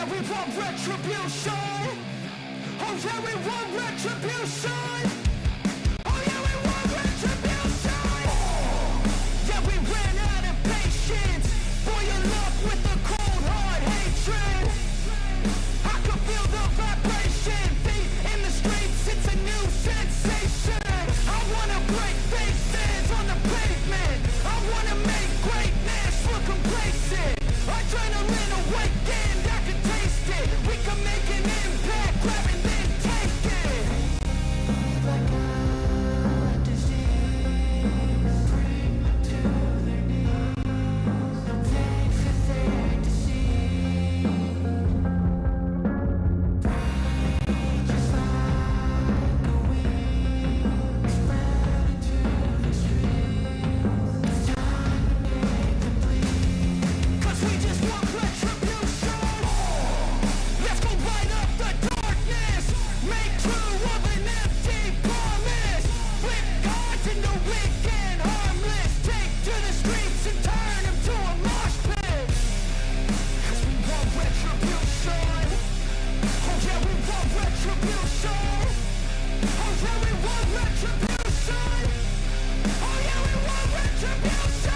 yeah, we want retribution. Oh yeah, we want retribution. Oh yeah, we want retribution. Yeah, we ran out of patience. Boil your love with a cold hard hatred. I can feel the vibration. Feet in the streets, it's a new sensation. I wanna break faces on the pavement. I wanna make greatness look complacent. Adrenaline awakened, I can taste it. We can make an impact, grab and then take it. Like a disease, bring them to their knees. No pain for their disease. Just like a weed, spread into the streets. It's time to make them bleed. 'Cause we just want retribution. Let's go light up the darkness. Make true of an empty promise. Flip cards in the weak and harmless. Take to the streets and turn them to a mosh pit. 'Cause we want retribution. Oh yeah, we want retribution. Oh yeah, we want retribution. Oh yeah, we want retribution.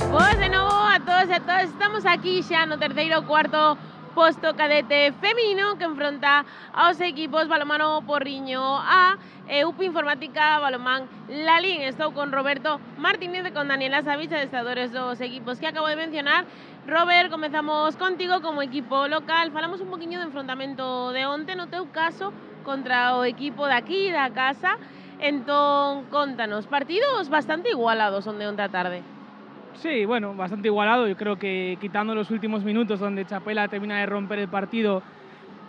Boas de novo a todos e a todas. Estamos aquí xa no terceiro cuarto posto cadete feminino que enfronta aos equipos Balonmano Porriño A e UP Informática Balonmán Lalín. Estou con Roberto Martínez e con Daniela Savich, adestradores dos equipos que acabo de mencionar. Robert, comezamos contigo como equipo local. Falamos un poquinho do enfrontamento de onte, no teu caso, contra o equipo de aquí, da casa. Entón, contanos, partidos bastante igualados onde onte a tarde. Sí, bueno, bastante igualado. Yo creo que quitando los últimos minutos donde Chapela termina de romper el partido,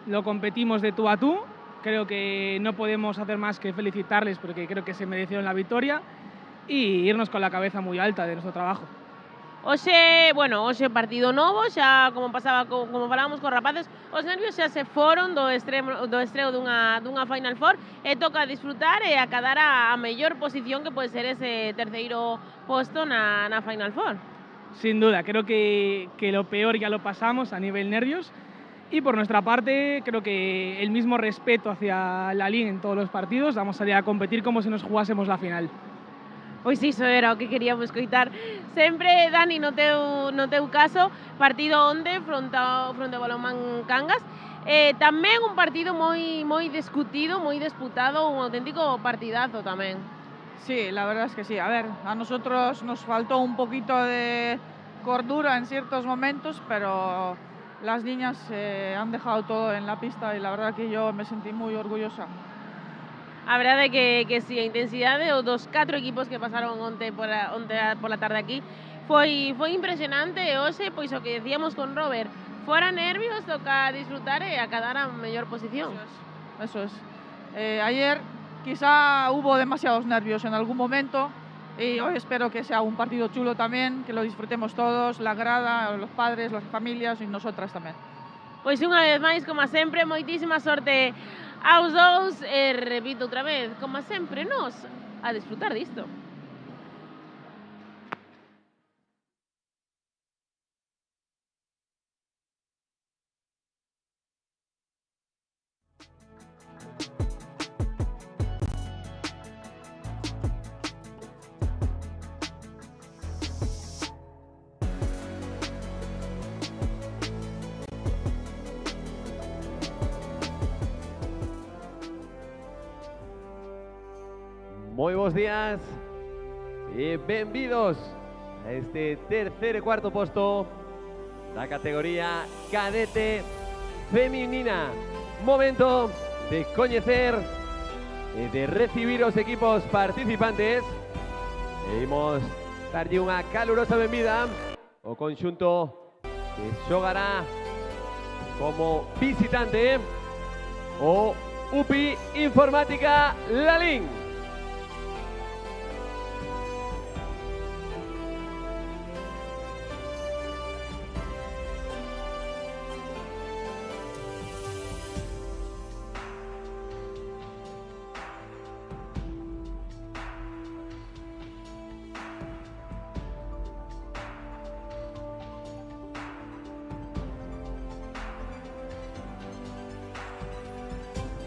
lo competimos de tú a tú. Creo que no podemos hacer más que felicitarles porque creo que se merecieron la victoria y irnos con la cabeza muy alta de nuestro trabajo. Hoxe partido novo, xa como falábamos con rapaces, os nervios xa se foron do estreo dunha Final Four e toca disfrutar e acadar a mellor posición que pode ser ese terceiro posto na Final Four. Sin duda, creo que lo peor ya lo pasamos a nivel nervios y por nuestra parte creo que el mismo respeto hacia la liga en todos los partidos. Vamos a salir a competir como si nos jugásemos la final. Pois iso era o que queríamos coitar sempre, Dani, no teu caso, partido onde fronte ao Balonmán Cangas, tamén un partido moi discutido, moi disputado, un auténtico partidazo tamén. Sí, la verdad es que sí. A ver, a nosotros nos faltó un poquito de cordura en ciertos momentos, pero las niñas han dejado todo en la pista y la verdad que yo me sentí muy orgullosa. A verdade é que si, a intensidade dos 4 equipos que pasaron onte por la tarde aquí foi impresionante e hoxe, pois o que decíamos con Robert, fora nervios, toca disfrutar e acadar a mellor posición. Eso es. Ayer quizá hubo demasiados nervios en algún momento Y hoy espero que sea un partido chulo también, que lo disfrutemos todos, la grada, los padres, las familias y nosotras tamén. Pois unha vez máis, como sempre, moitísima sorte aos dous. E repito outra vez, como sempre, nos a disfrutar disto. Moi bons días e benvidos a este terceiro e cuarto posto da categoría cadete feminina. Momento de coñecer e de recibir os equipos participantes. E imos darlle unha calurosa benvida ao conxunto que xogará como visitante o UPI Informática Lalín.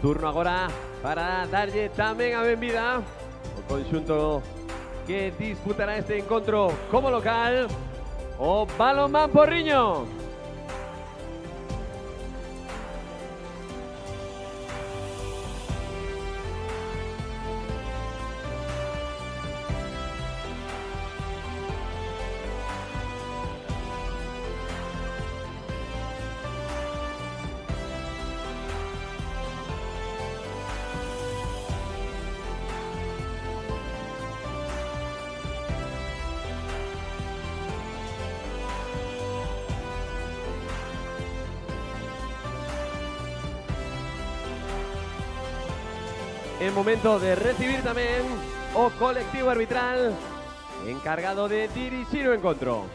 Turno agora para darlle tamén a benvida ao conxunto que disputará este encontro como local, o Balonmán Porriño. É momento de recibir tamén o colectivo arbitral encargado de dirixir o encontro.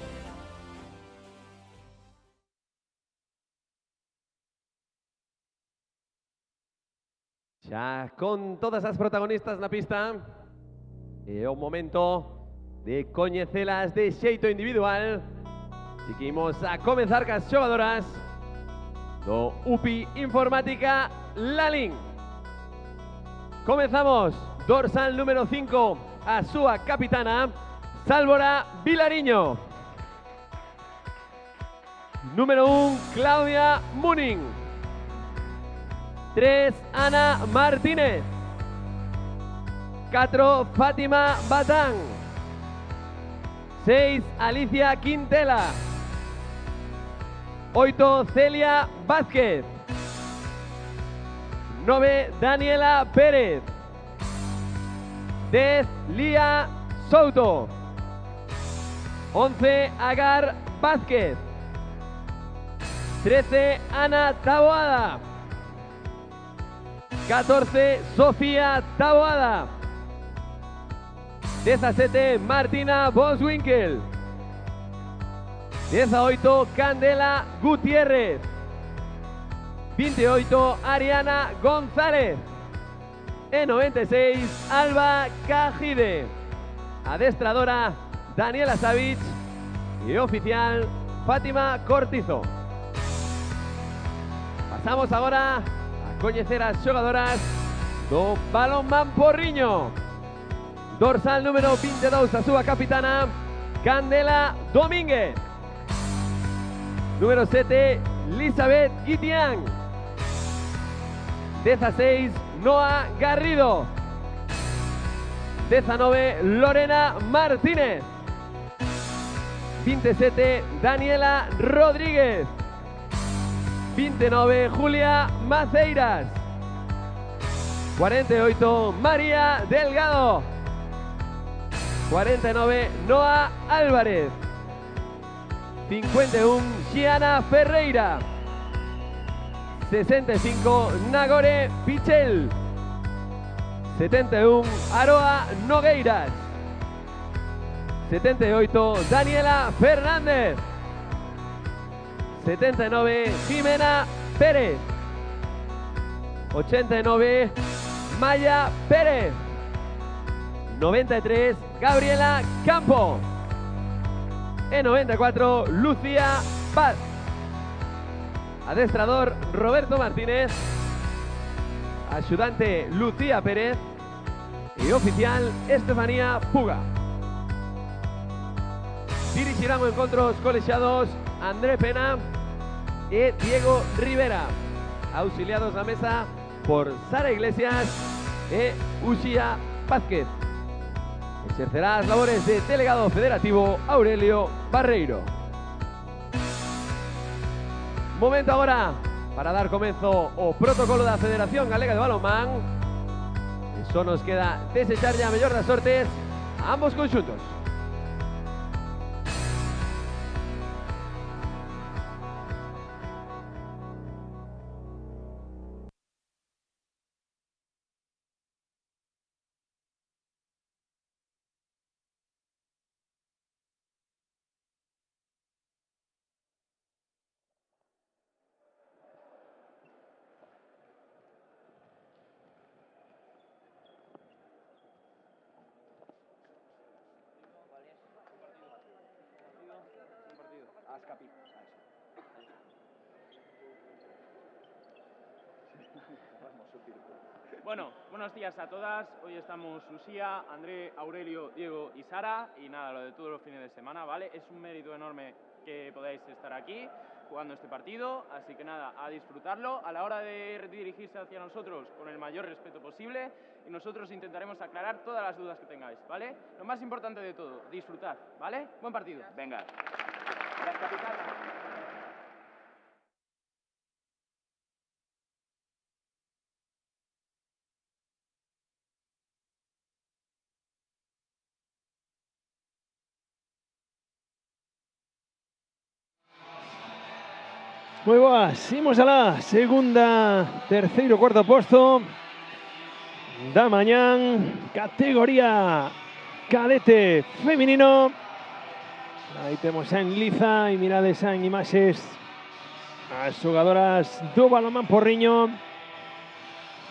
Xa con todas as protagonistas na pista, é o momento de coñecelas de xeito individual. Así que imos a comenzar cas xogadoras do UPI Informática Lalín. Comenzamos, dorsal número 5, a súa capitana, Sálvora Vilariño. Número 1, Claudia Munin. 3, Ana Martínez. 4, Fátima Batán. 6, Alicia Quintela. 8, Celia Vázquez. 9, Daniela Pérez. 10, Lía Souto. 11, Agar Vázquez. 13, Ana Taboada. 14, Sofía Taboada. 17, Martina Boswinkel. 18, Candela Gutiérrez. 28, Ariana González. E 96, Alba Cajide. Adestradora, Daniela Savic. E oficial, Fátima Cortizo. Pasamos agora a coñecer as xogadoras do Balonmán Porriño. Dorsal número 22, a súa capitana, Candela Domínguez. Número 7, Elizabeth Guitián. 16, Noa Garrido. 19, Lorena Martínez. 27, Daniela Rodríguez. 29, Julia Maceiras. 48, María Delgado. 49, Noa Álvarez. 51, Xiana Ferreira. 65, Nagore Pichel. 71, Aroa Nogueiras. 78, Daniela Fernández. 79, Jimena Pérez. 89, Maya Pérez. 93, Gabriela Campo. En 94, Lucía Paz. Adestrador, Roberto Martínez. Ayudante, Lucía Pérez. Y oficial, Estefanía Puga. Dirigirán encuentros colegiados André Pena y Diego Rivera. Auxiliados a mesa por Sara Iglesias e Uxía Vázquez. Exercerá las labores de delegado federativo Aurelio Barreiro. Momento ahora para dar comienzo ao protocolo da Federación Galega de Balonmán. E só nos queda desechar a mellor das sortes a ambos conxuntos. Bueno, buenos días a todas. Hoy estamos Uxía, André, Aurelio, Diego y Sara. Y nada, lo de todos los fines de semana, ¿vale? Es un mérito enorme que podáis estar aquí jugando este partido. Así que nada, a disfrutarlo. A la hora de dirigirse hacia nosotros con el mayor respeto posible. Y nosotros intentaremos aclarar todas las dudas que tengáis, ¿vale? Lo más importante de todo, disfrutar, ¿vale? Buen partido. Venga. Las capitanas. Moi boas, imos alá, segunda, terceiro, cuarto posto da mañán, categoría cadete feminino. Aí temos en liza e mirades en imaxes as xogadoras do Balonmán Porriño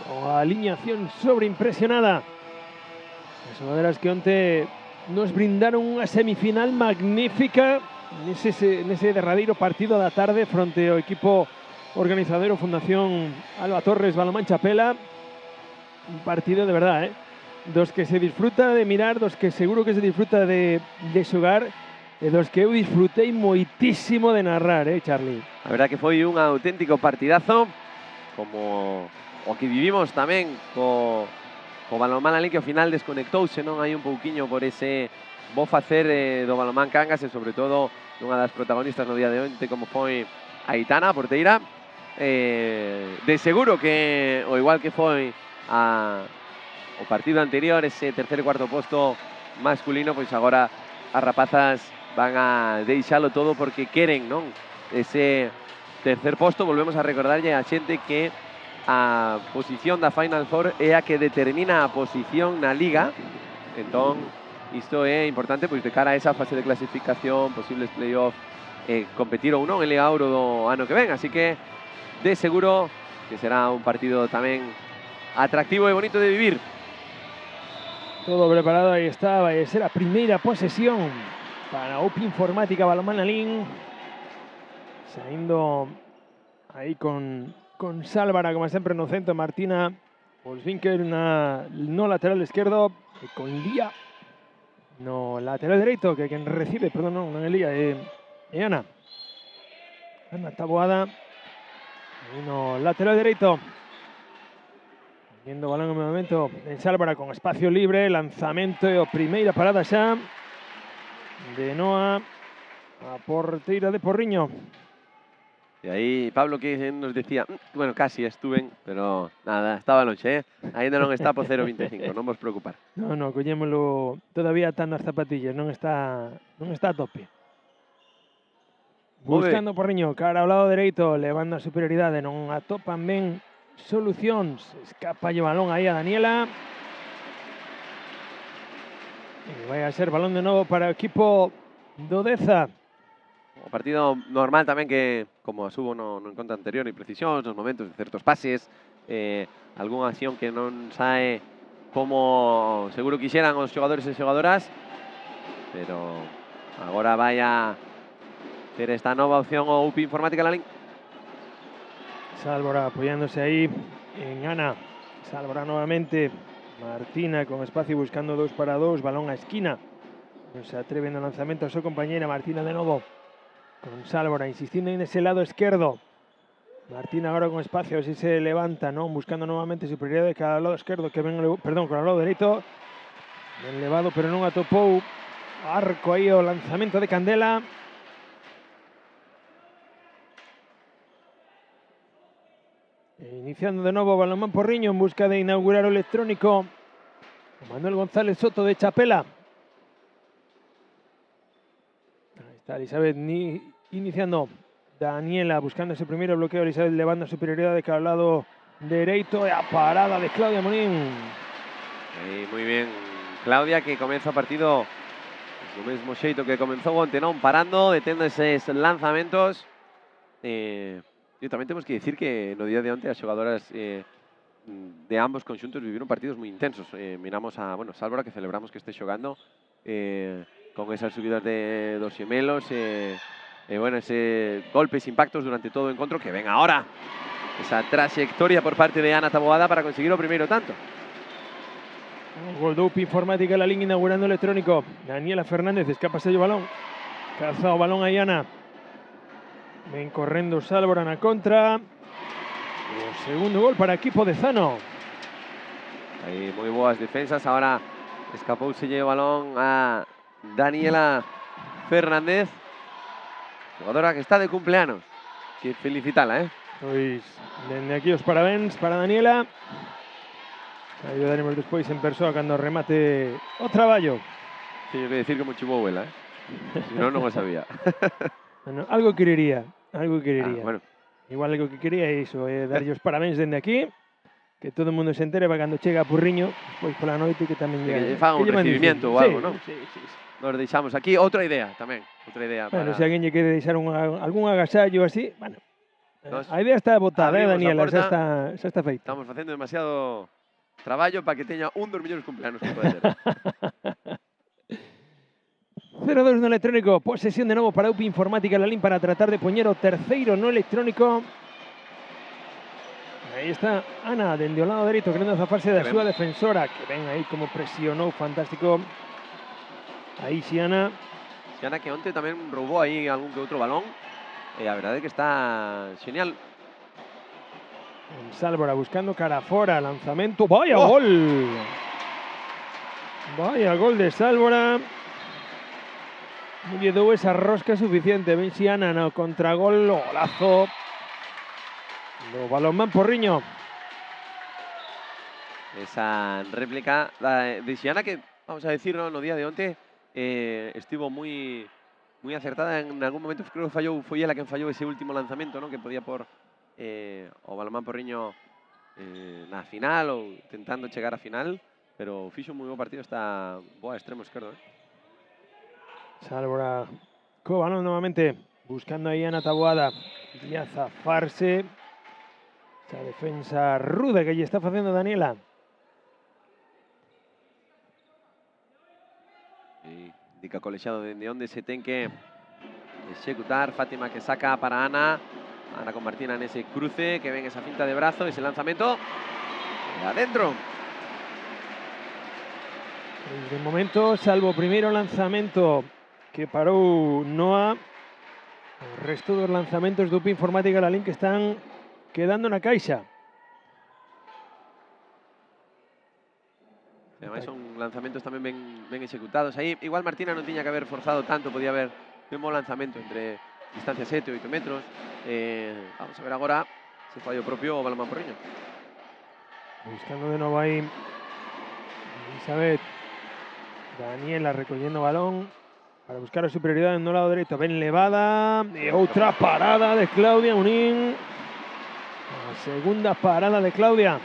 coa aliñación sobreimpresionada. As xogadoras que onte nos brindaron unha semifinal magnífica nese derradeiro partido da tarde fronte ao equipo organizador Fundación Alba Torres Balonmán Chapela. Un partido de verdad, dos que se disfruta de mirar, dos que seguro que se disfruta de xogar e dos que eu disfrutei moitísimo de narrar, Charlie? A verdad que foi un auténtico partidazo, como o que vivimos tamén co Balonmán Alín, que ao final desconectouse, non? Hai un pouquiño por ese bo facer do Balonmán Cangas e sobre todo unha das protagonistas no día de onte como foi Aitana, a porteira. De seguro que, o igual que foi o partido anterior, ese terceiro e cuarto posto masculino, pois agora as rapazas van a deixalo todo porque queren, non? Ese tercer posto. Volvemos a recordarlle a xente que a posición da Final Four é a que determina a posición na Liga. Entón, isto é importante pois de cara a esa fase de clasificación, posibles playoff, competir ou non en Liga Ouro do ano que ven. Así que, de seguro, que será un partido tamén atractivo e bonito de vivir. Todo preparado, aí está, vai ser a primeira posesión para OP Informática Balonmán Alín. Saindo aí con Sálvara, como sempre, no centro, Martina Olsvinker no lateral esquerdo, e con Lía no lateral dereito, que quen recibe, perdón, non é Lía, é Ana. Ana Taboada, aí no lateral dereito. Viendo o balón en movimento en Sálvara con espacio libre, lanzamento e a primeira parada xa de Noa, a porteira de Porriño. E aí, Pablo, que nos decía, bueno, casi estuven, pero nada, estaba lonxe, Ainda non está po 0.25, non vos preocupar. No, collémolo, todavía está nas zapatillas, non está a tope. Buscando Porriño, cara ao lado dereito, levando a superioridade, non atopan ben solucións. Escapa o balón aí a Daniela. Y vaya a ser balón de nuevo para el equipo Dodeza. Un partido normal tamén que, como asubo no encontra anterior ni precisión, nos momentos de certos pases, algunha acción que non sae como seguro quixeran os xogadores e xogadoras, pero agora vai a ter esta nova opción o UPI Informática Lalín. Sálvora apoyándose ahí en Ana. Sálvora nuevamente. Martina con espacio buscando 2 para 2. Balón a esquina. No se atreve en el lanzamiento a su compañera. Martina de nuevo con Sálvora insistiendo en ese lado izquierdo. Martina ahora con espacio, a ver si se levanta, ¿no? Buscando nuevamente superioridad de cada lado izquierdo, que ven, perdón, con el lado derecho. Ben levado, pero non atopou. Arco aí o lanzamento de Candela. Iniciando de nuevo Balonmán Porriño en busca de inaugurar o electrónico. Manuel González Soto de Chapela. Ahí está Elizabeth iniciando. Daniela buscando ese primer bloqueo. Elizabeth levando superioridad de cada lado derecho. A parada de Claudia Monín. Muy bien, Claudia, que comeza o partido do mesmo xeito que comenzou onte, non? Parando, detendo eses lanzamentos. E tamén temos que dicir que no día de onte as xogadoras de ambos conxuntos viviron partidos moi intensos. Miramos a Sálvora, que celebramos que este xogando con esas subidas dos xemelos ese golpes, impactos durante todo o encontro que ven ahora. Esa trayectoria por parte de Ana Taboada para conseguir o primeiro tanto. Gol de UPI Informática Lalín inaugurando electrónico. Daniela Fernández escapa ese balón. Caza o balón aí Ana. Ven correndo Sálvora na contra. O segundo gol para equipo de Zano. Aí moi boas defensas. Ahora escapouse o balón a Daniela Fernández. Jugadora que está de cumpleanos. Que felicitala, Pois, dende aquí os parabéns para Daniela. Ayudaremos despois en persoa cando remate o traballo. Teño que decir que mo chivou ela, Se non, non o sabía. Bueno, algo querería. Bueno. Igual algo que quería é iso, darlle os parabéns dende aquí, que todo o mundo se entere para cando chega a Purriño, despois pola noite que tamén Que lle fagan un recibimiento ou algo, non? Sí. Nos deixamos aquí outra idea tamén, Bueno, se alguén lle quere deixar algún agasallo así, bueno. Nos A idea está botada, abrimos a Daniela, porta. xa está feita. Estamos facendo demasiado traballo para que teña un dos mellores cumpleanos que pode ter. 0-2 no electrónico, posesión de novo para UPI Informática Lalín para tratar de poñer o terceiro no electrónico. Aí está Ana, dende o lado dereito, querendo zafarse da súa defensora, que ven aí como presionou, fantástico. Aí si Ana. Si Ana, que onte tamén roubou aí algún que outro balón, e a verdade é que está genial. Sálvora buscando cara fora, lanzamento, vaya gol. Vaya gol de Sálvora. Lle dou esa rosca suficiente. Ben si Ana no contragol, golazo do Balonmán Porriño. Esa réplica de Xiana que, vamos a decirlo, no día de onte estivo moi acertada. En algún momento creo que fallou, foi ela quen fallou ese último lanzamento, non? Que podía por o Balonmán Porriño na final ou tentando chegar a final, pero fixo un moi bo partido, está boa extremo esquerdo. Sálvora co balón novamente, buscando aí a Ana Taboada. Quería zafarse. Esa defensa ruda que lle está facendo Daniela. Indica colexiado dende onde se ten que executar. Fátima que saca para Ana. Ana con Martina nese cruce, que ven esa finta de brazo, ese lanzamento. E adentro. De momento, salvo o primeiro lanzamento que parou Noa, o resto dos lanzamentos do UPI Informática Lalín que están quedando na caixa. Ademais son lanzamentos tamén ben executados. Aí igual Martina non tiña que haber forzado tanto, podía haber un bo lanzamento entre distancia 7 e 8 metros. Vamos a ver agora se fai o propio Balonmán Porriño. Buscando de novo aí Elizabeth. Daniela recollendo o balón para buscar a superioridade no lado dereito. Ben levada. E outra parada de Claudia Unín. A segunda parada de Claudia.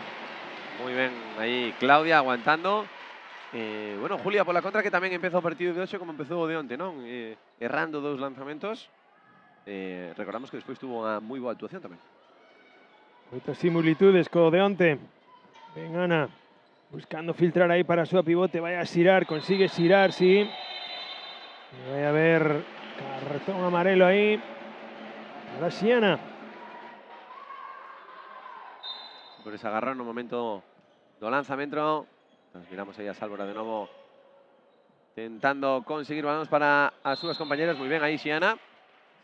Moi ben aí Claudia aguantando. Bueno, Julia, por la contra, que tamén empezou o partido de hoxe como empezou o de onte, non? Errando 2 lanzamentos. Recordamos que despois tuvo unha moi boa actuación tamén. Moitas similitudes co de onte. Ben Ana, buscando filtrar aí para a súa pivote, vai a xirar, consigue xirar, sí. E vai a ver cartón amarelo aí para Xiana. Por ese agarrón no momento do lanzamento. Nos miramos aí a Sálvora de novo, tentando conseguir balóns para as súas compañeras. Moi ben aí Xiana.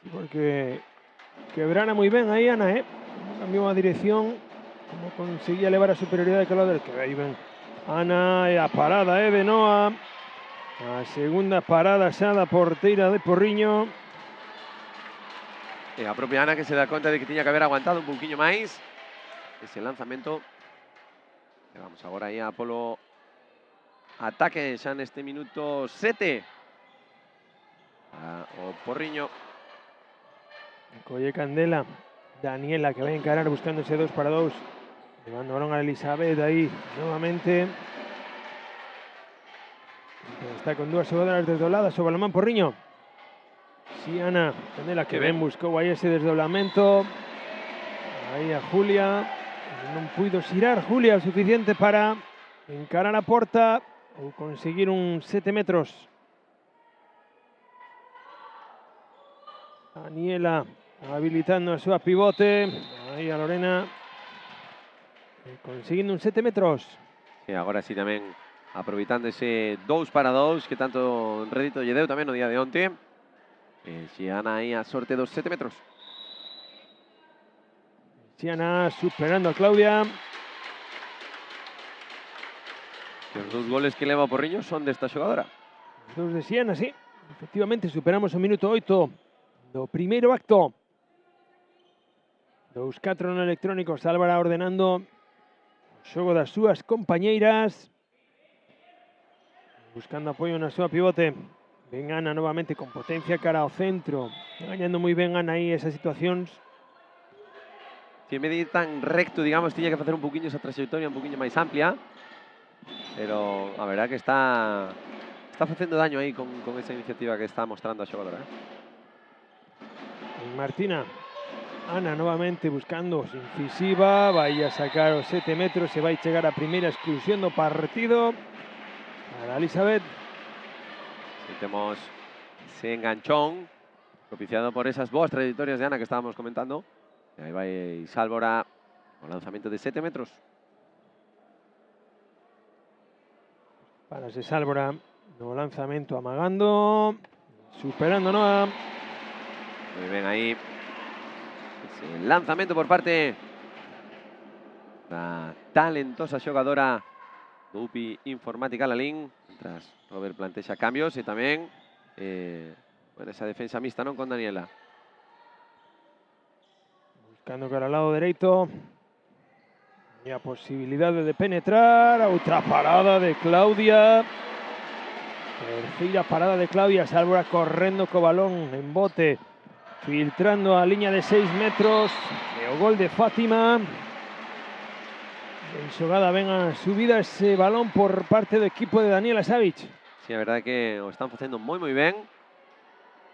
Sí, porque quebrana moi ben aí Ana, cambiou a dirección, como conseguía levar a superioridade que lo del que aí ben Ana, e a parada de Noa. A segunda parada xa da porteira de Porriño. E a propia Ana que se dá conta de que tiña que haber aguantado un pouquiño máis ese lanzamento. E vamos agora aí a polo ataque xa neste minuto 7. O Porriño. Colle Candela, Daniela que vai encarar buscando ese 2 para 2. Llevando balón a Elizabeth aí novamente. Está con dúas xogadoras desdobladas o balón Porriño. Xiana, Candela que ben buscou aí ese desdoblamento. Aí a Julia. Non puido xirar Julia o suficiente para encarar a porta ou conseguir un 7 metros. Daniela habilitando a súa pivote. Aí a Lorena conseguindo un 7 metros. E agora sí tamén aproveitando ese 2 para 2 que tanto rédito lle deu tamén no día de onte. Xiana aí a sorte dos 7 metros. Xiana superando a Claudia. Os 2 goles que leva o Porriño son desta xogadora. Os 2 de Xiana, sí. Efectivamente, superamos o minuto 8 do primeiro acto. 2-4 no electrónico. Álvara ordenando o xogo das súas compañeiras. Buscando apoio na súa pivote. Ben Ana novamente con potencia cara ao centro. Gañando moi ben Ana aí esas situacións. Que en vez de ir tan recto, digamos, tiña que facer un poquinho esa trayectoria un poquinho máis amplia. Pero a verdad que está facendo daño aí con esa iniciativa que está mostrando a xogadora. Martina, Ana novamente buscando incisiva, vai a sacar os 7 metros e vai chegar a primeira exclusión do partido para Elizabeth. Si temos ese enganchón propiciado por esas boas trayectorias de Ana que estábamos comentando. E aí vai Sálvora, o lanzamento de 7 metros. Para ese Sálvora, no lanzamento amagando, superando Noa. Moi ben aí. Ese lanzamento por parte da talentosa xogadora do UPI Informática Lalín. Mientras Robert plantexa cambios e tamén esa defensa mixta, non, con Daniela. Buscando cara al lado dereito. E a posibilidade de penetrar. Outra parada de Claudia. Terceira parada de Claudia. Sálvora correndo co balón en bote. Filtrando a liña de 6 metros. E o gol de Fátima. En xogada ben a subida ese balón por parte do equipo de Daniela Savic. Sí, a verdade que o están facendo moi ben.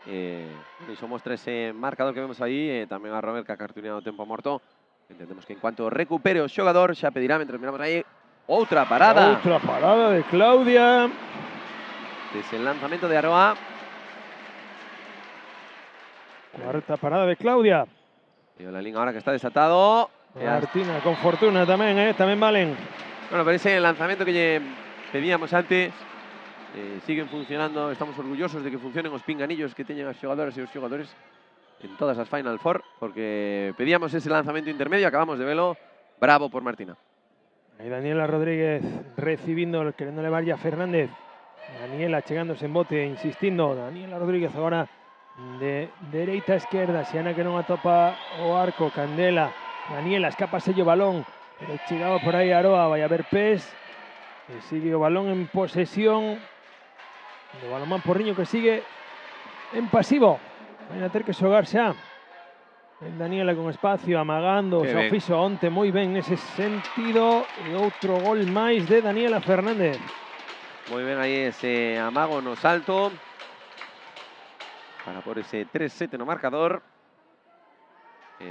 E iso mostra ese marcador que vemos aí, tamén a Robert que ha cartuneado o tempo morto. Entendemos que en cuanto recupere o xogador xa pedirá, mentre miramos aí, outra parada. Outra parada de Claudia. Ese lanzamento de Aroa. Cuarta parada de Claudia. E o Lalín ahora que está desatado. Martina con fortuna tamén, tamén valen. Bueno, pero ese lanzamento que lle pedíamos antes, siguen funcionando, estamos orgullosos de que funcionen os pinganillos que teñen as xogadoras e os xogadores en todas as Final Four, porque pedíamos ese lanzamento intermedio, acabamos de velo, bravo por Martina. Aí Daniela Rodríguez recibindo, querendo levar ya Fernández. Daniela chegándose en bote, insistindo. Daniela Rodríguez agora de dereita a esquerda, Xiana que non atopa o arco, Candela. Daniela escapa sello balón, pero chegaba por aí Aroa, vai a ver pés. E sigue o balón en posesión. O balón Porriño que sigue en pasivo. Vai a ter que xogar xa. En Daniela con espacio, amagando. Xa o fixo onte moi ben nese sentido. E outro gol máis de Daniela Fernández. Moi ben aí ese amago no salto para por ese 3-7 no marcador.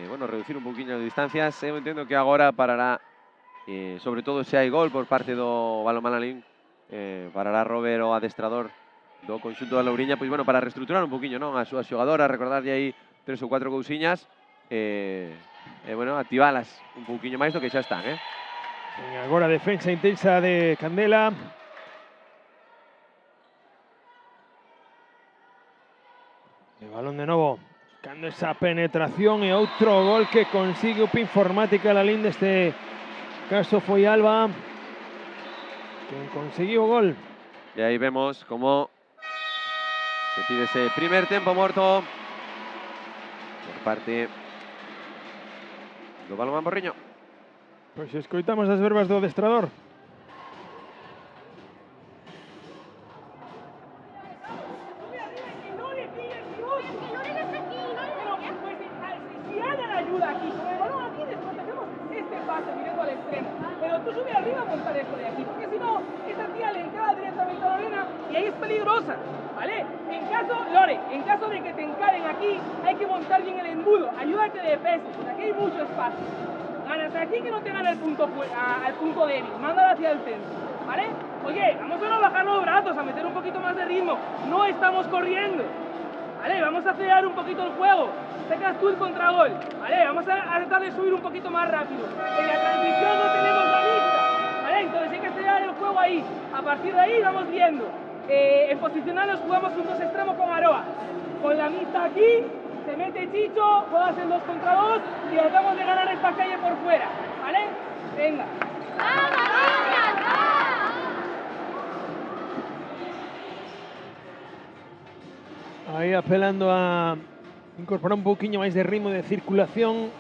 Bueno, reducir un poquinho as distancias. Eu entendo que agora parará, sobre todo se hai gol por parte do Balonmán Lalín, parará Robert, o adestrador do conxunto da Louriña, pois bueno, para reestructurar un poquinho, non, as súas xogadoras, recordarlle aí 3 ou 4 cousiñas, bueno, activalas un pouquiño máis do que xa están, Venga, agora defensa intensa de Candela. El balón de novo, buscando esa penetración e outro gol que consigue UP Informática Lalín. Deste caso foi Alba quen conseguiu o gol. E aí vemos como se pide ese primer tempo morto por parte do Balonmán Porriño. Pois escoitamos as verbas do adestrador. Si Ana la ayuda aquí, con el balón aquí, después hacemos este pase mirando al extremo. Pero tú sube arriba a montar esto de aquí, porque si no, esta tía le encara directamente a Lorena y ahí es peligrosa, ¿vale? En caso de que te encaren aquí, hay que montar bien el embudo, ayúdate de peso, porque aquí hay mucho espacio. Ganas aquí que no te gana al punto débil, mándala hacia el centro, ¿vale? Oye, vamos a no bajar los brazos, a meter un poquito más de ritmo, no estamos corriendo. Vale, vamos a acelerar un poquito el juego. Sacas tú el contragol. Vale, vamos a tratar de subir un poquito más rápido. En la transición no tenemos la vista. Vale, entonces hay que acelerar el juego ahí. A partir de ahí vamos viendo. En posicionarnos jugamos un 2 extremos con Aroa. Con la vista aquí, se mete Chicho, juegas en 2 contra 2 y tratamos de ganar esta calle por fuera. ¿Vale? Venga. Aí apelando a incorporar un pouquiño máis de ritmo de circulación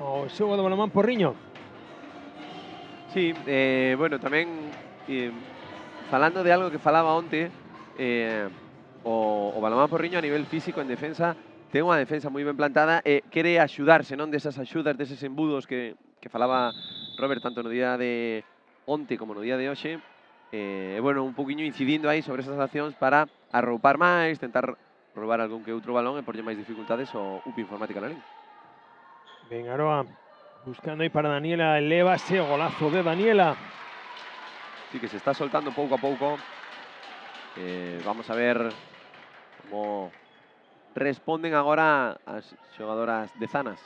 ao xogo do Balonmán Porriño. Sí, bueno, tamén falando de algo que falaba onte, o Balonmán Porriño a nivel físico en defensa ten unha defensa moi ben plantada e quere axudarse, non, desas axudas, deses embudos que falaba Robert tanto no día de onte como no día de hoxe. Bueno, un poquinho incidindo aí sobre esas accións para arroupar máis, tentar roubar algún que outro balón e porlle máis dificultades ao UP Informática Lalín. Ben, Aroa buscando aí para Daniela, eleva ese golazo de Daniela. Sí, que se está soltando pouco a pouco. Vamos a ver como responden agora as xogadoras de Zanas.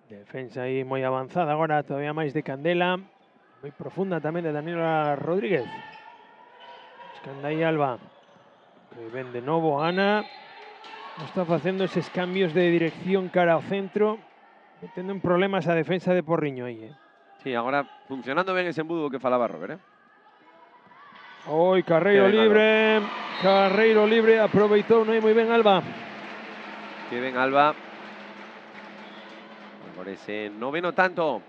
Defensa aí moi avanzada agora, todavía máis de Candela. Moi profunda tamén de Daniela Rodríguez. Buscando aí Alba. Que ven de novo Ana. Está facendo eses cambios de dirección cara ao centro. Metendo en problemas a defensa de Porriño aí. Sí, agora funcionando ben ese embudo que falaba Robert. Oi, Carreiro libre. Carreiro libre, aproveitou non é moi ben Alba. Que ben Alba. Por ese noveno tanto.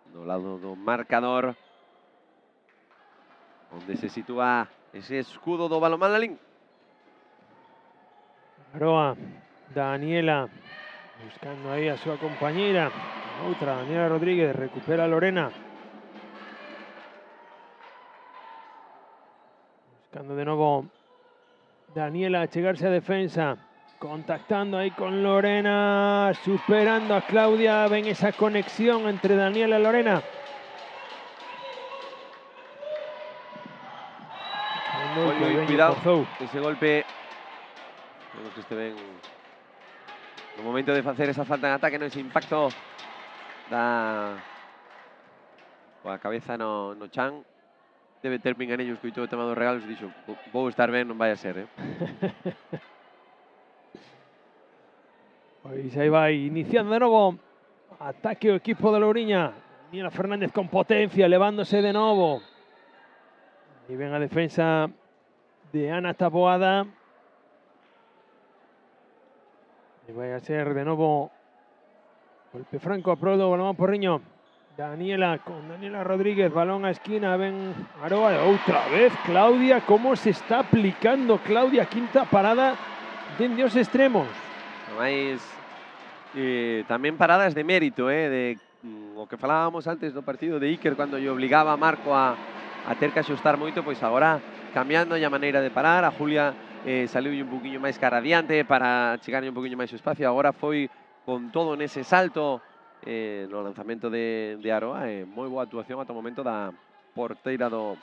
Do lado do marcador, onde se sitúa ese escudo do Balonmán Lalín. Aroa, Daniela, buscando aí a súa compañeira. Outra, Daniela Rodríguez, recupera a Lorena. Buscando de novo Daniela achegarse a defensa. Contactando ahí con Lorena, superando a Claudia. Ven esa conexión entre Daniela y Lorena. Cuidado, ese golpe. Vemos que este ven no momento de facer esa falta en ataque, no ese impacto da coa cabeza no chan. Debe ter pinganellos que o tema dos regalos e dixo, vou estar ben, non vai a ser, Pois aí vai, iniciando de novo ataque o equipo de Louriña. Daniela Fernández con potencia, elevándose de novo. E ven a defensa de Ana Taboada. E vai a ser de novo golpe franco a pro do Balonmán Porriño. Daniela con Daniela Rodríguez, balón a esquina, ven Aroa. Outra vez Claudia, como se está aplicando Claudia, quinta parada dende os extremos. Mais tamén paradas de mérito, de o que falábamos antes do partido de Iker, cando lle obligaba a Marco a a ter que axustar moito, pois agora cambiando a maneira de parar, a Julia saliu un poquinho máis cara adiante para chegarlle un poquinho máis o espacio, agora foi con todo nese salto no lanzamento de Aroa, moi boa actuación ata o momento da porteira do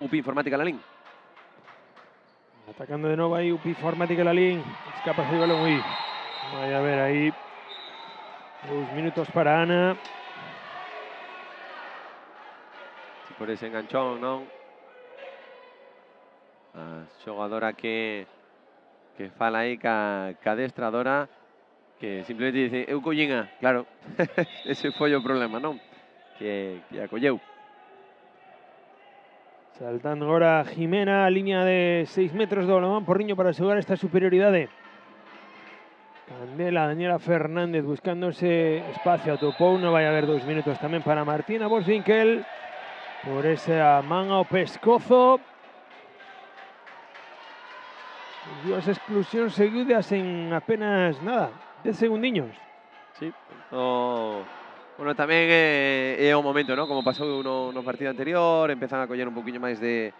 UP Informática Lalín. Atacando de novo aí UP Informática Lalín, escapa ese balón, uy, vai a ver aí 2 minutos para Ana. Por ese enganchón, non? A xogadora que fala aí ca adestradora, que simplemente dice, eu collín, claro, ese foi o problema, non? Que a colleu. Saltando agora Jimena, línea de 6 metros do balón Porriño para asegurar esta superioridade. Candela, Daniela Fernández buscando ese espacio, atopou, non vai haber 2 minutos tamén para Martina Boswinkel. Por esa man ao pescozo. Dúas exclusións seguidas en apenas nada, 10 segundiños. Sí, bueno, tamén é o momento, ¿no? Como pasou no partido anterior, empezan a coller un poquinho máis de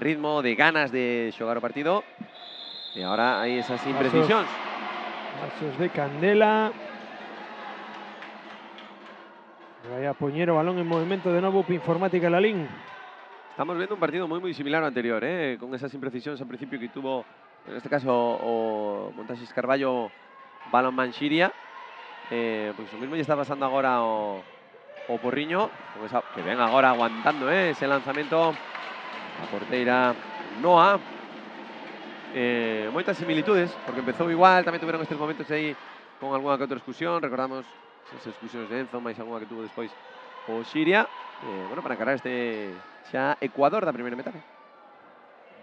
ritmo, de ganas de xogar o partido. E agora hai esas imprecisións. Pasos de Candela. Vai a poñer o balón en movimento de novo UP Informática Lalín. Estamos vendo un partido moi simplemente ao anterior, con esas imprecisións ao principio que tuvo, en este caso, o Montaxes Carballo Balón Manxiria. Pois o mismo lle está pasando agora o Porriño, con esa, que ven agora aguantando ese lanzamento. A porteira Noa. Moitas similitudes, porque empezou igual, tamén tuveron estes momentos aí con algunha que outra exclusión, recordamos esas exclusións de Enzo, máis algunha que tuvo despois o Xiria, bueno, para encarar este xa Ecuador da primeira metade.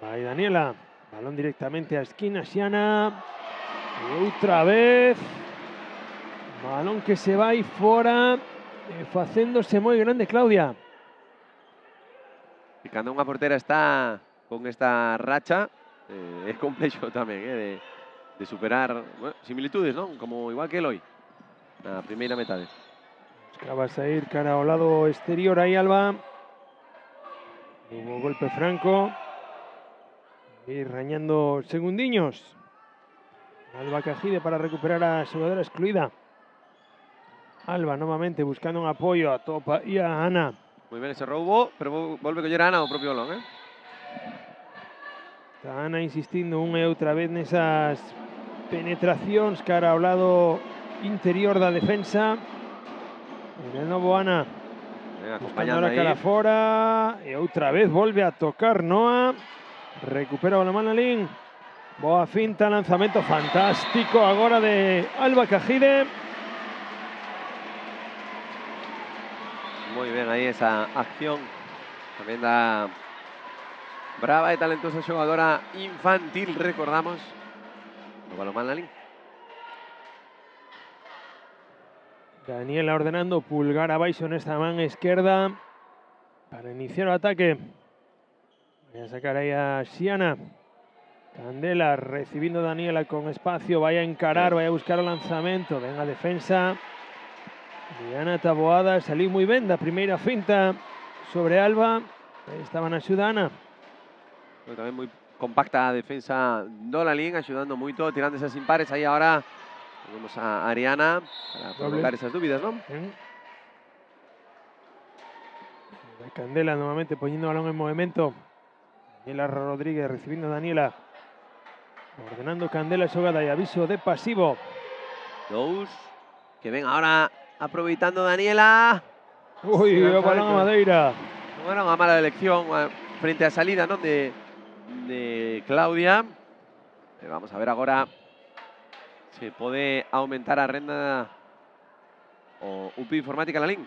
Vai Daniela, balón directamente a esquina, Xiana, e outra vez, balón que se vai fora, facéndose moi grande Claudia. E cando unha portera está con esta racha, é complexo tamén, de superar, bueno, similitudes, non? Como igual que Eloi, na primeira metade. Buscaba sair cara ao lado exterior aí Alba. Hubo golpe franco. Ir rañando segundiños. Alba Cajide para recuperar a xogadora excluida. Alba novamente buscando un apoio a Topa e a Ana. Moi ben ese roubo, pero volve coller a Ana o propio balón, Está Ana insistindo unha e outra vez nesas penetracións cara ao lado interior da defensa. E de novo Ana buscando a cara fora. E outra vez volve a tocar Noa. Recupera o balón Lalín. Boa finta, lanzamento fantástico agora de Alba Cajide. Moi ben aí esa acción tamén da brava e talentosa xogadora infantil, recordamos, o balonmán Lalín. Daniela ordenando pulgar abaixo nesta man esquerda para iniciar o ataque. Vai a sacar aí a Xiana. Candela recibindo Daniela con espacio, vai a encarar, vai a buscar o lanzamento. Ven a defensa. Diana Taboada saliu moi ben da primeira finta sobre Alba. Aí estaba na axuda Ana. Tamén moi compacta a defensa do Lalín, axudando moito, tirando esas impares. Aí agora vemos a Ariana para provocar esas dúbidas, non? Candela nuevamente poniendo balón en movimiento. Daniela Rodríguez recibiendo a Daniela. Ordenando Candela xogada e aviso de pasivo. Dous, que ven agora aproveitando Daniela. Ui, o balón a Madeira. Non era unha mala elección frente á salida, non, de Claudia. Vamos a ver agora se pode aumentar a renda o UP Informática Lalín.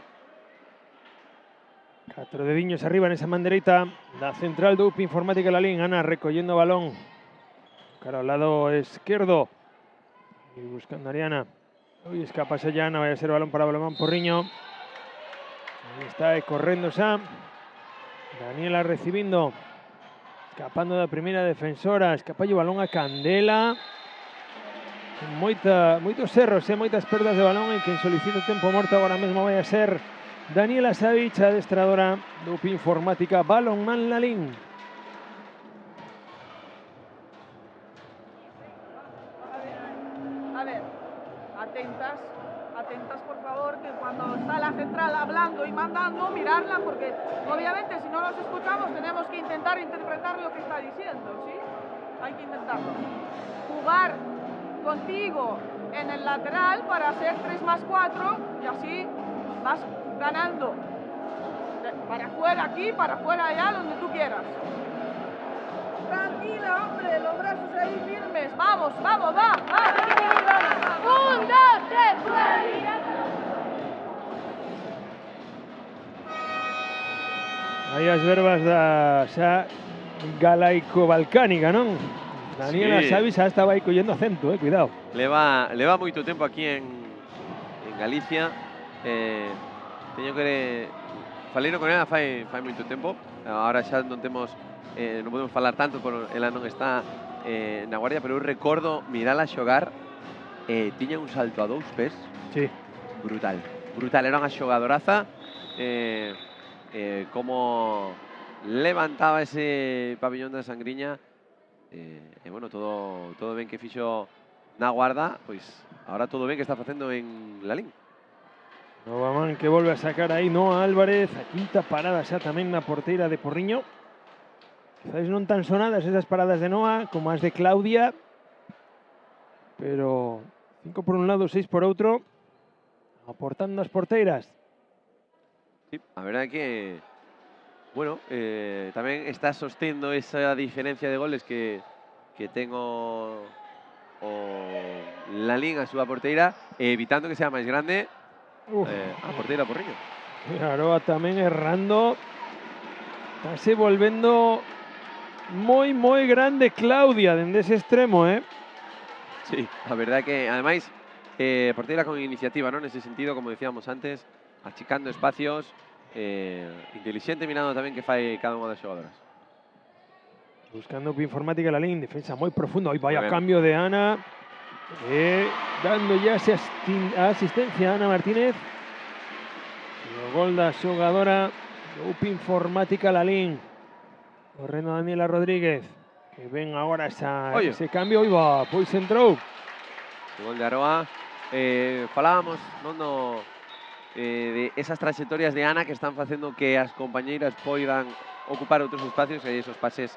4 dediños arriba nesa man dereita da central do UP Informática Lalín. Ana recollendo o balón cara ao lado esquerdo e buscando a Ariana. Ui, escapase ya Ana, vai a ser o balón para Balomán Porriño. Aí está correndo xa. Daniela recibindo, escapando da primeira defensora, escapa o balón a Candela. Moitos erros, moitas perdas de balón, e quen solicita o tempo morto agora mesmo vai a ser Daniela Savic, adestradora de UP Informática Balonmán Lalín. A ver, atentas por favor, que cuando está la central hablando y mandando, mirarla, porque obviamente si no nos escuchamos tenemos que intentar interpretar lo que está diciendo, ¿sí? Hay que intentarlo. Jugar contigo en el lateral para hacer 3+4 y así vas ganando. Para afuera aquí, para afuera allá, donde tú quieras. Tranquila, hombre, los brazos ahí firmes. Vamos, vamos, va. 1, 2, 3, Aí as verbas da xa galaico-balcánica, non? Daniela Sí. Savic xa estaba aí collendo acento, cuidado. Leva moito tempo aquí en Galicia. Teño que faleiro con ela fai moito tempo. Ahora xa non podemos falar tanto, por ela non está na Guardia, pero eu recordo mirala xogar. Tiña un salto a 2 pés Sí. brutal. Era unha xogadoraza. Como levantaba ese pabillón da Sangriña. Bueno, todo ben que fixo na Guarda, pois ahora todo ben que está facendo en Lalín. Novamán que volve a sacar aí Noa Álvarez, a quinta parada xa tamén na porteira de Porriño. Quizás non tan sonadas esas paradas de Noa como as de Claudia, pero 5 por un lado, 6 por outro, aportando as porteiras. Sí, a verdade que, bueno, tamén está sostendo esa diferencia de goles que ten o Lalín a súa porteira, evitando que sea máis grande a porteira Porriño. E Aroa tamén errando. Estase volvendo moi grande Claudia dende ese extremo, Sí, a verdade que, ademais, porteira con iniciativa, non? Nese sentido, como decíamos antes, achicando espacios, inteligente mirando tamén que fai cada unha das xogadoras. Buscando UP Informática Lalín, defensa moi profundo. Aí vai a Moi ben. cambio de Ana. Dando ya esa asistencia a Ana Martínez. E o gol da xogadora do UP Informática Lalín. Correndo Daniela Rodríguez. Que ven agora Oye. ese cambio. Aí va, pois entrou. O gol de Aroa. Falábamos de esas trayectorias de Ana que están facendo que as compañeiras poidan ocupar outros espacios e esos pases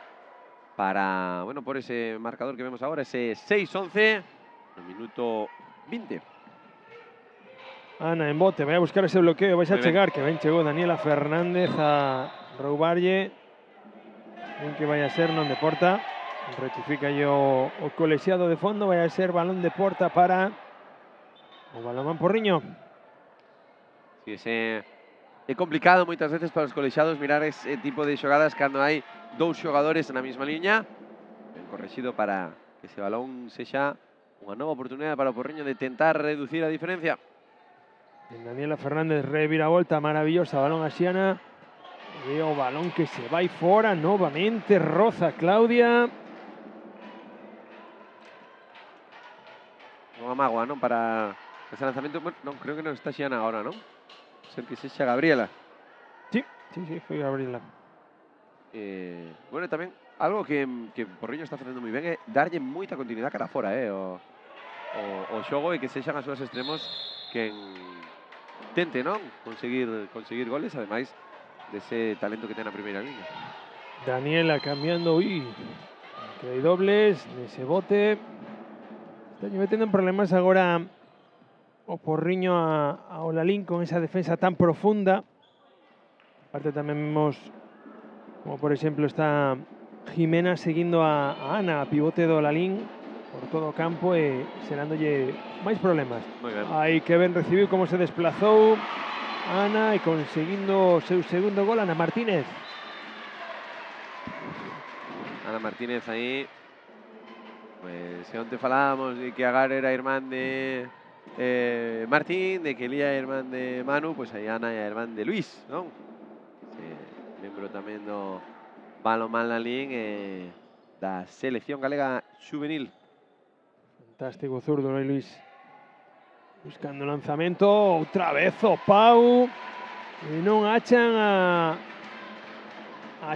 para, bueno, por ese marcador que vemos agora, ese 6-11, no minuto 20. Ana en bote, vai a buscar ese bloqueo, vais a Moi ben. chegar, que ben chegou Daniela Fernández a roubarlle. Ben que vai a ser non de porta. Rectifica o colexiado de fondo, vai a ser balón de porta para o Balonmán Porriño. Sí, é complicado moitas veces para os colexados mirar ese tipo de xogadas cando hai dous xogadores na mesma liña. Ben correxido para que ese balón sexa unha nova oportunidade para o Porriño de tentar reducir a diferencia. Daniela Fernández revira a volta maravillosa, balón a Xiana. E o balón que se vai fora novamente, roza Claudia. Unha mágoa, non? Para ese lanzamento, bueno, non, creo que non está Xiana agora, non? Ser que sexa Gabriela. Sí, foi Gabriela. Bueno, tamén algo que Porriño está facendo moi ben é darlle moita continuidade cara fora, o xogo e que sexan as súas extremos que tente, non? Conseguir goles, ademais dese talento que ten na primeira liña. Daniela cambiando, que hai dobles nese bote. Está metendo en problemas agora o Porriño ao Lalín con esa defensa tan profunda. Aparte tamén vemos como por exemplo está Jimena seguindo a Ana, a pivote do Lalín por todo o campo e xerándolle máis problemas. Moi ben. Aí que ben recibiu como se desplazou Ana e conseguindo o seu segundo gol Ana Martínez. Ana Martínez aí, pues que onte falábamos de que Agar era irmán de Martín, de que Elía é irmán de Manu, pues aí Ana é irmán de Luis, non? Membro tamén do Balonmán Lalín e da selección galega juvenil. Fantástico zurdo, ¿no? Luis buscando lanzamento, outra vez o Pau. E non achan a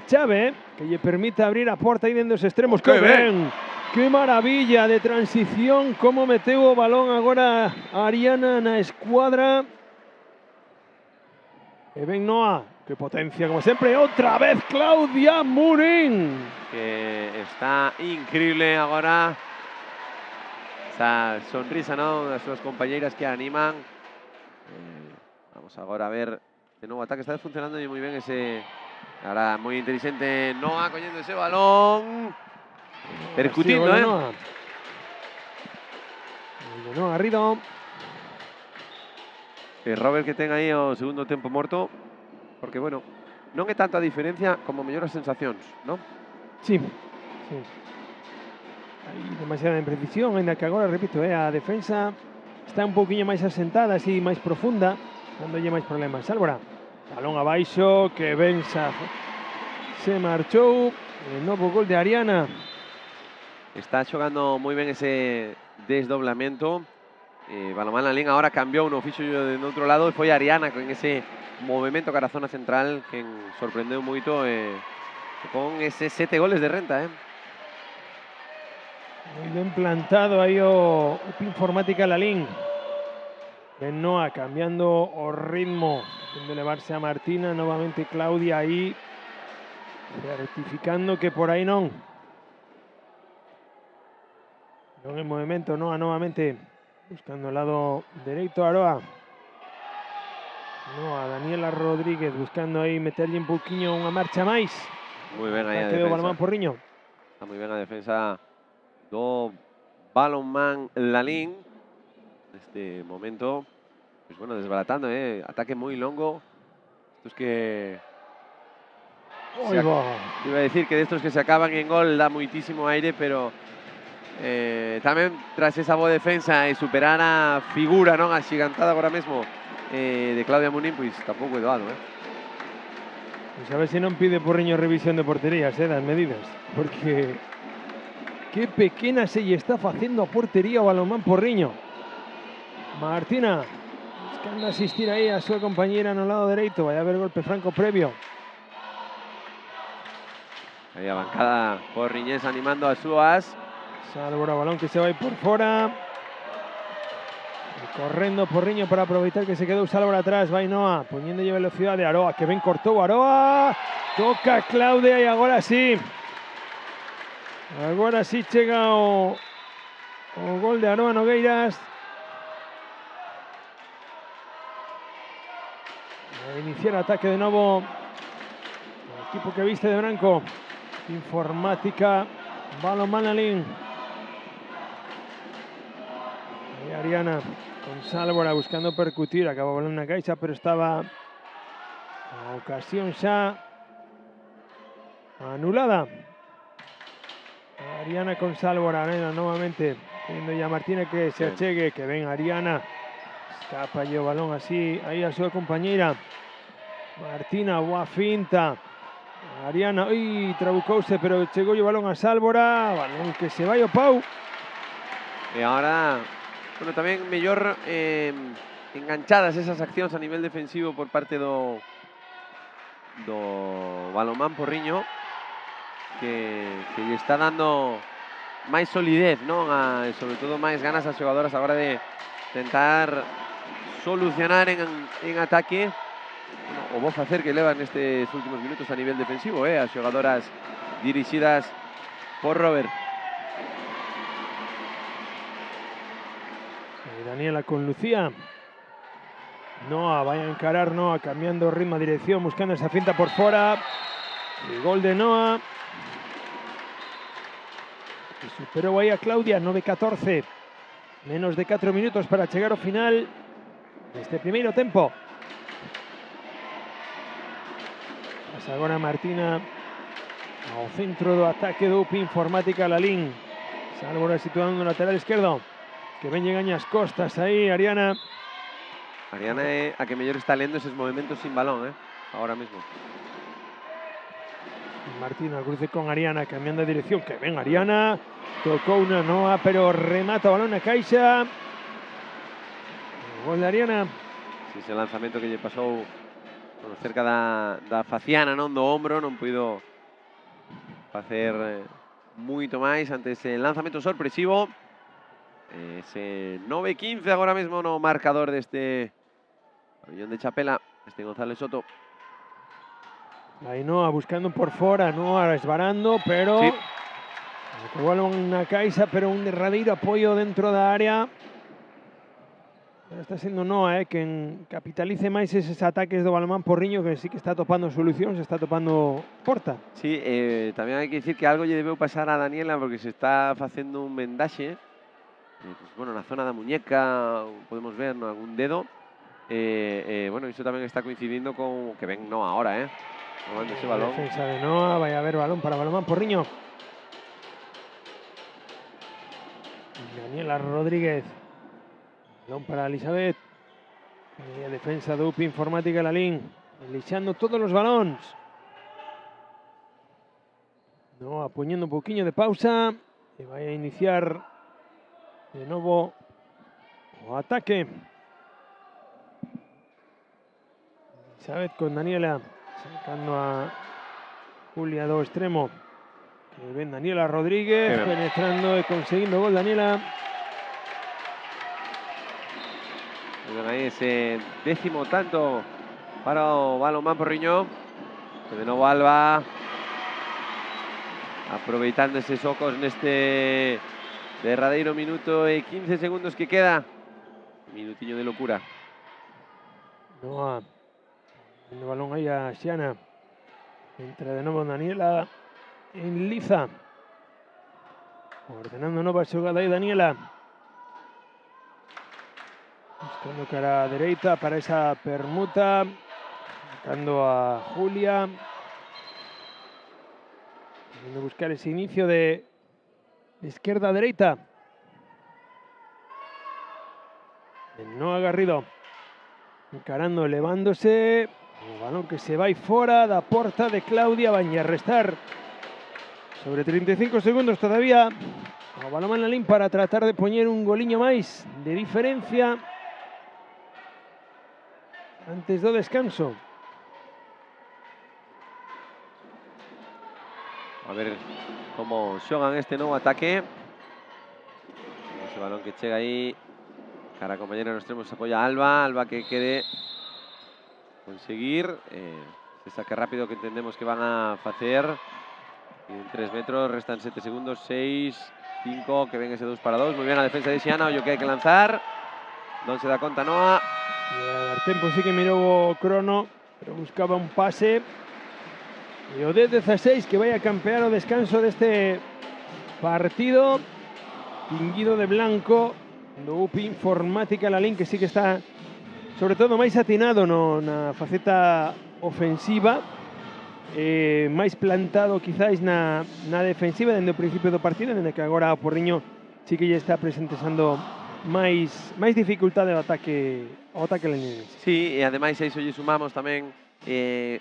Chave, que lle permite abrir a porta aí dentro dos extremos. Que Que ben! Que maravilla de transición, como meteu o balón agora a Ariana na escuadra. E ben Noa, que potencia como sempre. Outra vez Claudia Murín. Que está increíble agora. Esa sonrisa, ¿no? Das súas compañeiras que animan. Vamos agora a ver de novo ataque. Está funcionando moi ben ese... Ahora moi inteligente Noa collendo ese balón. Percutindo, sí, Noa. Noa Garrido. Robert que ten aí o segundo tempo morto. Porque, bueno, non é tanto a diferencia como mellor as sensacións, non? Sí, sí. Hai demasiada imprecisión, ainda que agora, repito, a defensa está un pouquiño máis asentada, así máis profunda, dándolle máis problemas. Álvora, balón abaixo, que ben se marchou. El novo gol de Ariana. Está xogando moi ben ese desdoblamento. Balomán Lalín agora cambiou no fixo de outro lado e foi Ariana con ese movimento cara a zona central que sorprendeu moito con ese 7 goles de renta. Moi ben plantado aí o Informática Lalín. Ben Noa cambiando o ritmo, de elevarse a Martina, novamente Claudia aí, rectificando que por aí non. Non en movimento, Noa novamente buscando o lado dereito, Aroa. Noa, Daniela Rodríguez buscando aí meterlle un pouquiño unha marcha máis. Moi ben aí a defensa. defensa. Balomán Porriño. Está moi ben a defensa do Balonmán Lalín. Neste momento, pues bueno, desbaratando, ataque moi longo. Estos que... Iba a decir que de estos que se acaban en gol da moitísimo aire, pero tamén tras esa boa defensa e superar a figura, non, a xigantada agora mesmo de Claudia Murín, pois tampouco é doado, Pues a ver se non pide Porriño revisión de porterías, das medidas, porque que pequena se lle está facendo a portería o Balonmán Porriño. Martina buscando asistir aí a súa compañeira no lado dereito, vai haber golpe franco previo. Aí a bancada porriñés animando as súas. Sálvora, balón que se vai por fora. E correndo Porriño para aproveitar que se quedou Sálvora atrás. Vai Noa, poñéndolle velocidade a Aroa, que ben cortou Aroa. Toca Claudia e agora sí. Agora sí chega o gol de Aroa Nogueiras. A iniciar ataque de novo o equipo que viste de branco. Informática Balonmán Lalín. Aí Ariana con Sálvora buscando percutir, acabou balón na caixa, pero estaba a ocasión xa anulada. Ariana con Sálvora, novamente pidiendo ya a Martina que se achegue, que ven Ariana, escapa o balón así, aí a súa compañeira Martina, boa finta. Ariana, trabucouse, pero chegou o balón a Sálvora, balón que se vai ao pau. E agora, bueno, tamén mellor enganchadas esas accións a nivel defensivo por parte do Balonmán Porriño, que lle está dando máis solidez, non? E sobre todo máis ganas as xogadoras agora de tentar solucionar en ataque. Bueno, o bo facer que levan nestes últimos minutos a nivel defensivo, as xogadoras dirixidas por Robert. Daniela con Lucía. Noa vai a encarar, Noa cambiando ritmo, dirección, buscando esa finta por fora. El gol de Noa. Y superou aí a Claudia, 9-14. Menos de 4 minutos para chegar ao final deste primeiro tempo. Pasa agora Martina ao centro do ataque do UP Informática Lalín. Sálvora situando no lateral esquerdo. Que ven llegan as costas aí, Ariana. Ariana é a que mellor está lendo esos movimentos sin balón, ahora mismo. Martina cruce con Ariana, cambiando de dirección. Que ven Ariana. Tocou unha Noa, pero remata o balón na caixa. O gol de Ariana. Sí, ese lanzamento que lle pasou cerca da faciana, non, do ombro, non puido facer moito máis ante ese lanzamento sorpresivo. Ese 9-15 agora mesmo no marcador deste pabellón de Chapela, este González Soto. Ainhoa buscando por fora, Noa esbarando, pero Sí. igual unha caixa, pero un derradeiro apoio dentro da área. Ahora está sendo Noa quen capitalice máis eses ataques do balonmán Porriño, que sí que está topando solucións, está topando porta. Sí, tamén hai que dicir que algo lle debeu pasar a Daniela porque se está facendo un vendaxe. Pues, bueno, na zona da muñeca, podemos ver no algún dedo. Bueno, iso tamén está coincidindo con que ven Noa ahora, tomando ese balón. Defensa de Noa, vai a haber balón para balonmán Porriño. Daniela Rodríguez. Balón para Elizabeth. E a defensa do UPI Informática Lalín. Elixando todos os balóns. Noa poñendo un poquinho de pausa. E vai a iniciar de novo o ataque. Elizabeth con Daniela. Sacando a Julia do extremo. Que ven Daniela Rodríguez. Bien. Penetrando e conseguindo gol Daniela. Aí ese 10º tanto para o balonmán Porriño. De novo Alba aproveitando eses ocos neste derradeiro minuto e 15 segundos que queda. Minutiño de locura. Noa. El balón aí a Xiana. Entra de novo Daniela en liza. Ordenando nova xogada aí Daniela. Buscando cara dereita para esa permuta. Buscando a Julia. Queriendo buscar ese inicio de izquierda a dereita. Noa Garrido. Encarando, elevándose. O balón que se vai fora da porta de Claudia. Van a restar sobre 35 segundos todavía. O balón Lalín para tratar de poñer un goliño máis de diferencia antes do descanso. A ver como xogan este novo ataque. Ese balón que chega aí. Cara a compañera nos extremos, se apoya Alba. Alba que quere conseguir ese saque rápido que entendemos que van a facer. En 3 metros, restan 7 segundos, 6, 5, que ven ese 2 para 2. Muy bien la defensa de Xiana, ollo que hai que lanzar. Non se dá conta Noa. E a dar tempo sí que mirou o crono, pero buscaba un pase. E o 10-16 que vai a campear o descanso deste partido. Tinguido de blanco do UPI Informática Lalín, que sí que está sobre todo máis atinado na faceta ofensiva, máis plantado quizáis na defensiva dende o principio do partido, dende que agora o Porriño sí que lle está presentando máis dificultade ao ataque laninense. Sí, e ademais a iso lle sumamos tamén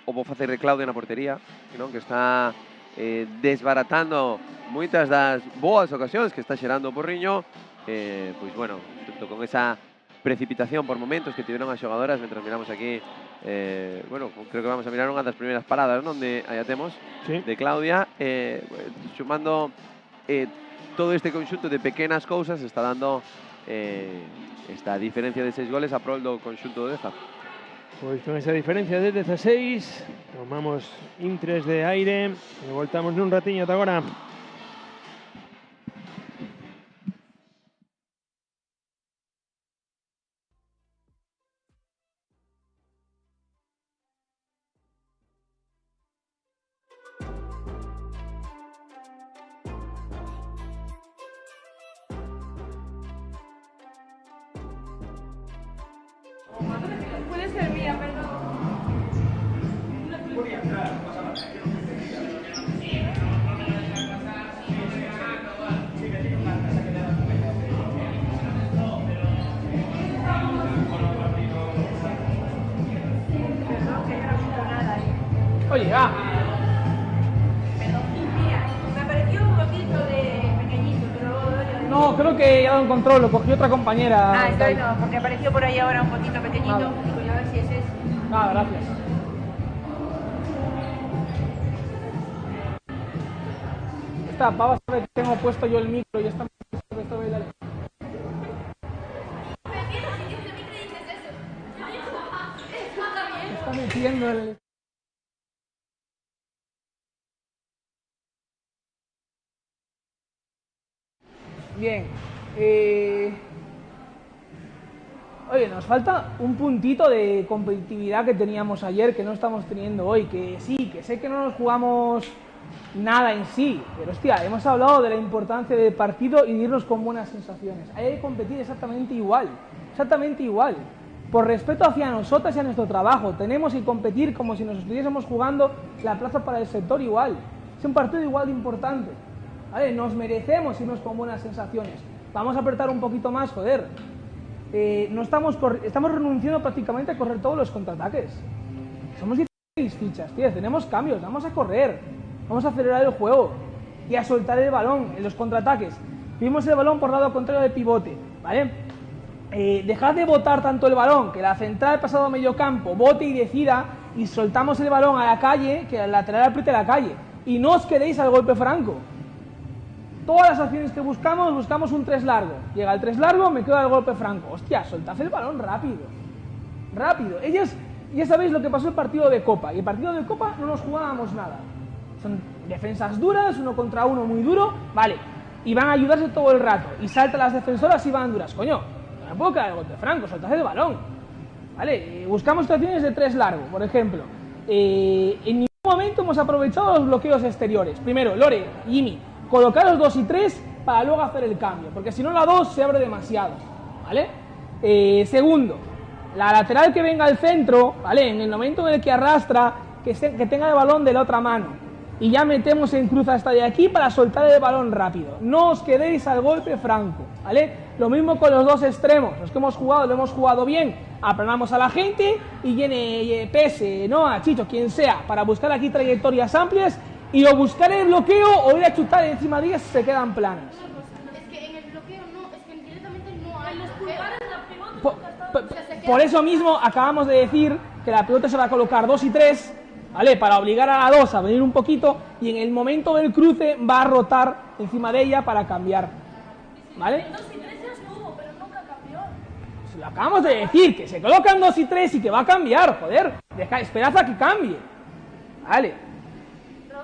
o bo facer de Claudia na portería, non? Que está desbaratando moitas das boas ocasións que está xerando o Porriño. Pois bueno, junto con esa precipitación por momentos que tiveron as xogadoras, mentras miramos aquí, bueno, creo que vamos a mirar unha das primeiras paradas, non? De, aí a temos, Sí. de Claudia, sumando todo este conxunto de pequenas cousas, está dando esta diferencia de 6 goles a prol do conxunto do Deza. Pois con esa diferencia de 16, tomamos intres de aire e voltamos nun ratiño ata agora. Puede ser mía, perdón. Oye, Me pareció un poquito de pequeñito, pero... no, creo que ya lo encontró, lo cogió otra compañera. Ah, entonces no, porque apareció por ahí ahora un poquito pequeñito. Vale. Digo, yo a ver si es ese. Ah, gracias. está, vamos a ver que tengo puesto yo el micro y está dale. Está metiendo el... Bien. Oye, nos falta un puntito de competitividad que teníamos ayer, que no estamos teniendo hoy. Que sí, que sé que no nos jugamos nada en sí, pero hostia, hemos hablado de la importancia del partido y de irnos con buenas sensaciones. Hay que competir exactamente igual, por respeto hacia nosotras y a nuestro trabajo. Tenemos que competir como si nos estuviésemos jugando la plaza para el sector igual. Es un partido igual de importante, ¿vale? Nos merecemos irnos con buenas sensaciones. Vamos a apretar un poquito más, joder. Estamos renunciando prácticamente a correr todos los contraataques. Somos 16 fichas, tío, tenemos cambios, vamos a correr, vamos a acelerar el juego y a soltar el balón en los contraataques. Tuvimos el balón por lado contrario del pivote, ¿vale? Dejad de botar tanto el balón, que la central pasado a medio campo bote y decida, y soltamos el balón a la calle, que el lateral apriete la calle, y no os quedéis al golpe franco. Todas las acciones que buscamos un 3 largo. Llega el 3 largo, me quedo al golpe franco. Hostia, soltad el balón rápido. Rápido. Ellos, ya sabéis lo que pasó en el partido de Copa. Y el partido de Copa no nos jugábamos nada. Son defensas duras, 1 contra 1 muy duro. Vale. Y van a ayudarse todo el rato. Y saltan las defensoras y van duras. Coño, no me puedo quedar al golpe franco, soltad el balón. Vale. Buscamos situaciones de 3 largo, por ejemplo. En ningún momento hemos aprovechado los bloqueos exteriores. Primero, Lore, Jimmy, colocaros 2 y 3 para luego hacer el cambio, porque si no la 2 se abre demasiado, ¿vale? Segundo, la lateral que venga al centro, ¿vale? En el momento en el que arrastra, que tenga el balón de la otra mano, y ya metemos en cruz hasta de aquí para soltar el balón rápido. No os quedéis al golpe franco, ¿vale? Lo mismo con los 2 extremos, los que hemos jugado, lo hemos jugado bien, aplanamos a la gente y viene Pese, Noah, Chicho, quien sea, para buscar aquí trayectorias amplias y o buscar el bloqueo o ir a chutar encima de ellas se quedan planas. Es que en el bloqueo no, es que directamente no hay los pulgares, la pelota por eso mismo acabamos de decir que la pelota se va a colocar 2 y 3, ¿vale? Para obligar a la 2 a venir un poquito y en el momento del cruce va a rotar encima de ella para cambiar, ¿vale? 2 y 3 ya estuvo, pero nunca cambió. Lo acabamos de decir, que se colocan 2 y 3 y que va a cambiar, joder. Esperad a que cambie, ¿vale?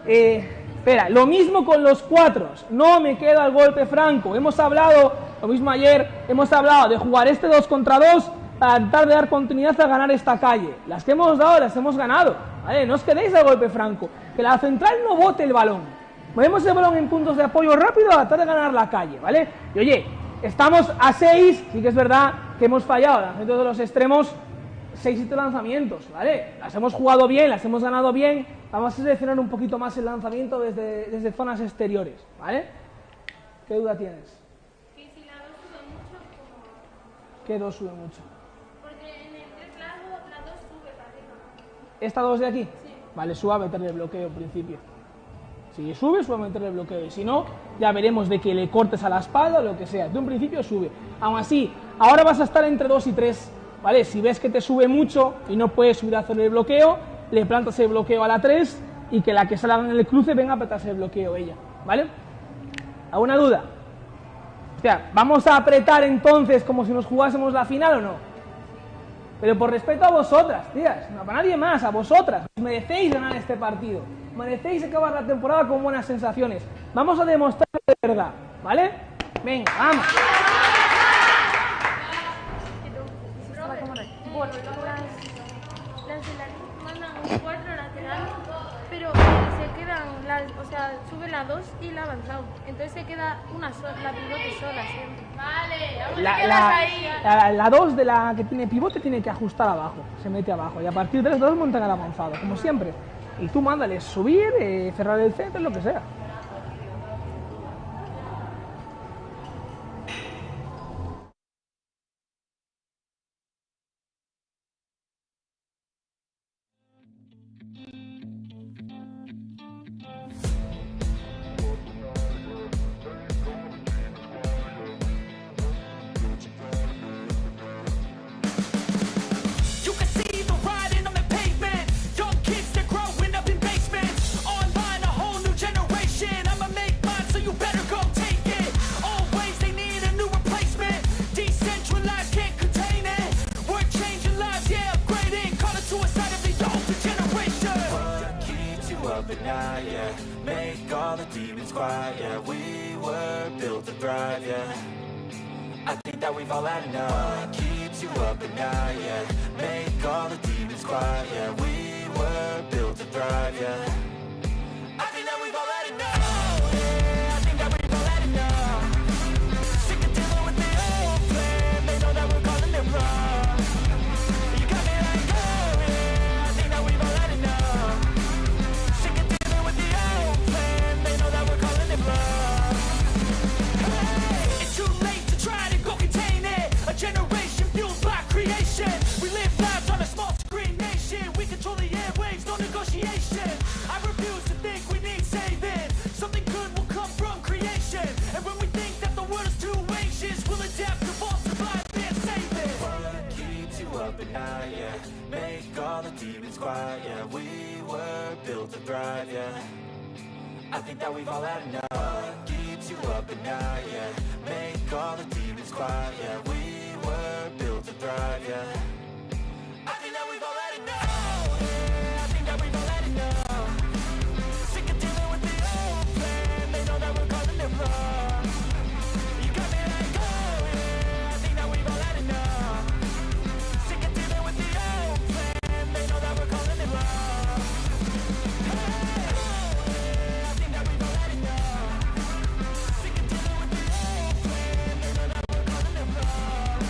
Espera, lo mismo con los 4, no me quedo al golpe franco. Hemos hablado, lo mismo ayer, hemos hablado de jugar este 2 contra 2 para tratar de dar continuidad a ganar esta calle. Las que hemos dado las hemos ganado, ¿vale? No os quedéis al golpe franco, que la central no bote el balón. Movemos el balón en puntos de apoyo rápido a tratar de ganar la calle, ¿vale? Y oye, estamos a 6, sí que es verdad que hemos fallado en lanzamientos de los extremos, 6-7 lanzamientos, ¿vale? Las hemos jugado bien, las hemos ganado bien. Vamos a seleccionar un poquito más el lanzamiento desde zonas exteriores, ¿vale? ¿Qué duda tienes? Que si la 2 sube mucho, como... ¿Qué 2 sube mucho? Porque en el 3 largo la 2 sube para arriba. ¿Esta 2 de aquí? Sí. Vale, sube a meterle bloqueo en principio. Si sube, sube a meterle bloqueo. Y si no, ya veremos de que le cortes a la espalda o lo que sea. Tú en principio sube. Aún así, ahora vas a estar entre 2 y 3, ¿vale? Si ves que te sube mucho y no puedes subir a hacer el bloqueo, le plantas el bloqueo a la 3 y que la que salga en el cruce venga a apretarse el bloqueo ella, ¿vale? ¿Alguna duda? O sea, ¿vamos a apretar entonces como si nos jugásemos la final o no? Pero por respeto a vosotras, tías, no para nadie más, a vosotras. Merecéis ganar este partido, merecéis acabar la temporada con buenas sensaciones. Vamos a demostrarlo de verdad, ¿vale? Venga, vamos. Bueno, las de la luz mandan un 4 lateral, pero se quedan, o sea, sube la 2 y la avanzado. Entonces se queda una sola, la pivote sola siempre. Vale, la 2 de la que tiene pivote tiene que ajustar abajo, se mete abajo y a partir de las 2 montan el avanzado, como siempre. Y tú mándales subir, cerrar el centro, lo que sea. You can see the riding on the pavement. Young kids, they're growing up in basements. Online, a whole new generation. up at night, yeah. Make all the demons quiet, yeah. We were built to thrive, yeah. I think that we've all had enough. What keeps you up at night, yeah. Make all the demons quiet, yeah. We were built to thrive, yeah. I think that we've all had enough. Oh, yeah, I think that we've all had enough. Sick of dealing with the old plan. They know that we're calling it wrong. You got me like, oh, yeah, I think that we've all had enough. Sick of dealing with the old plan. They know that we're calling it wrong. Hey, it's too late to try to go contain it. A generation fueled by creation. We live lives on a small screen nation. We control the airwaves, no negotiation. I refuse to think we need saving. Something good will come from creation. And when we think that the world is too anxious, we'll adapt, evolve, survive, and save it. What keeps you up at night, yeah. Make all the demons quiet, yeah. We were built to thrive, yeah. I think that we've all had enough. What keeps you up at night, yeah. Make all the demons quiet, yeah. We were built to thrive, yeah. I think that we've all had enough. Oh, yeah, I think that we've all had enough. Sick of dealing with the old plan. They know that we're calling it wrong. You got me like, oh, yeah, I think that we've all had enough. Sick of dealing with the old plan. They know that we're calling it wrong. Hey, oh, yeah, I think that we've all had enough. Sick of dealing with the old plan. They know that we're calling it wrong. You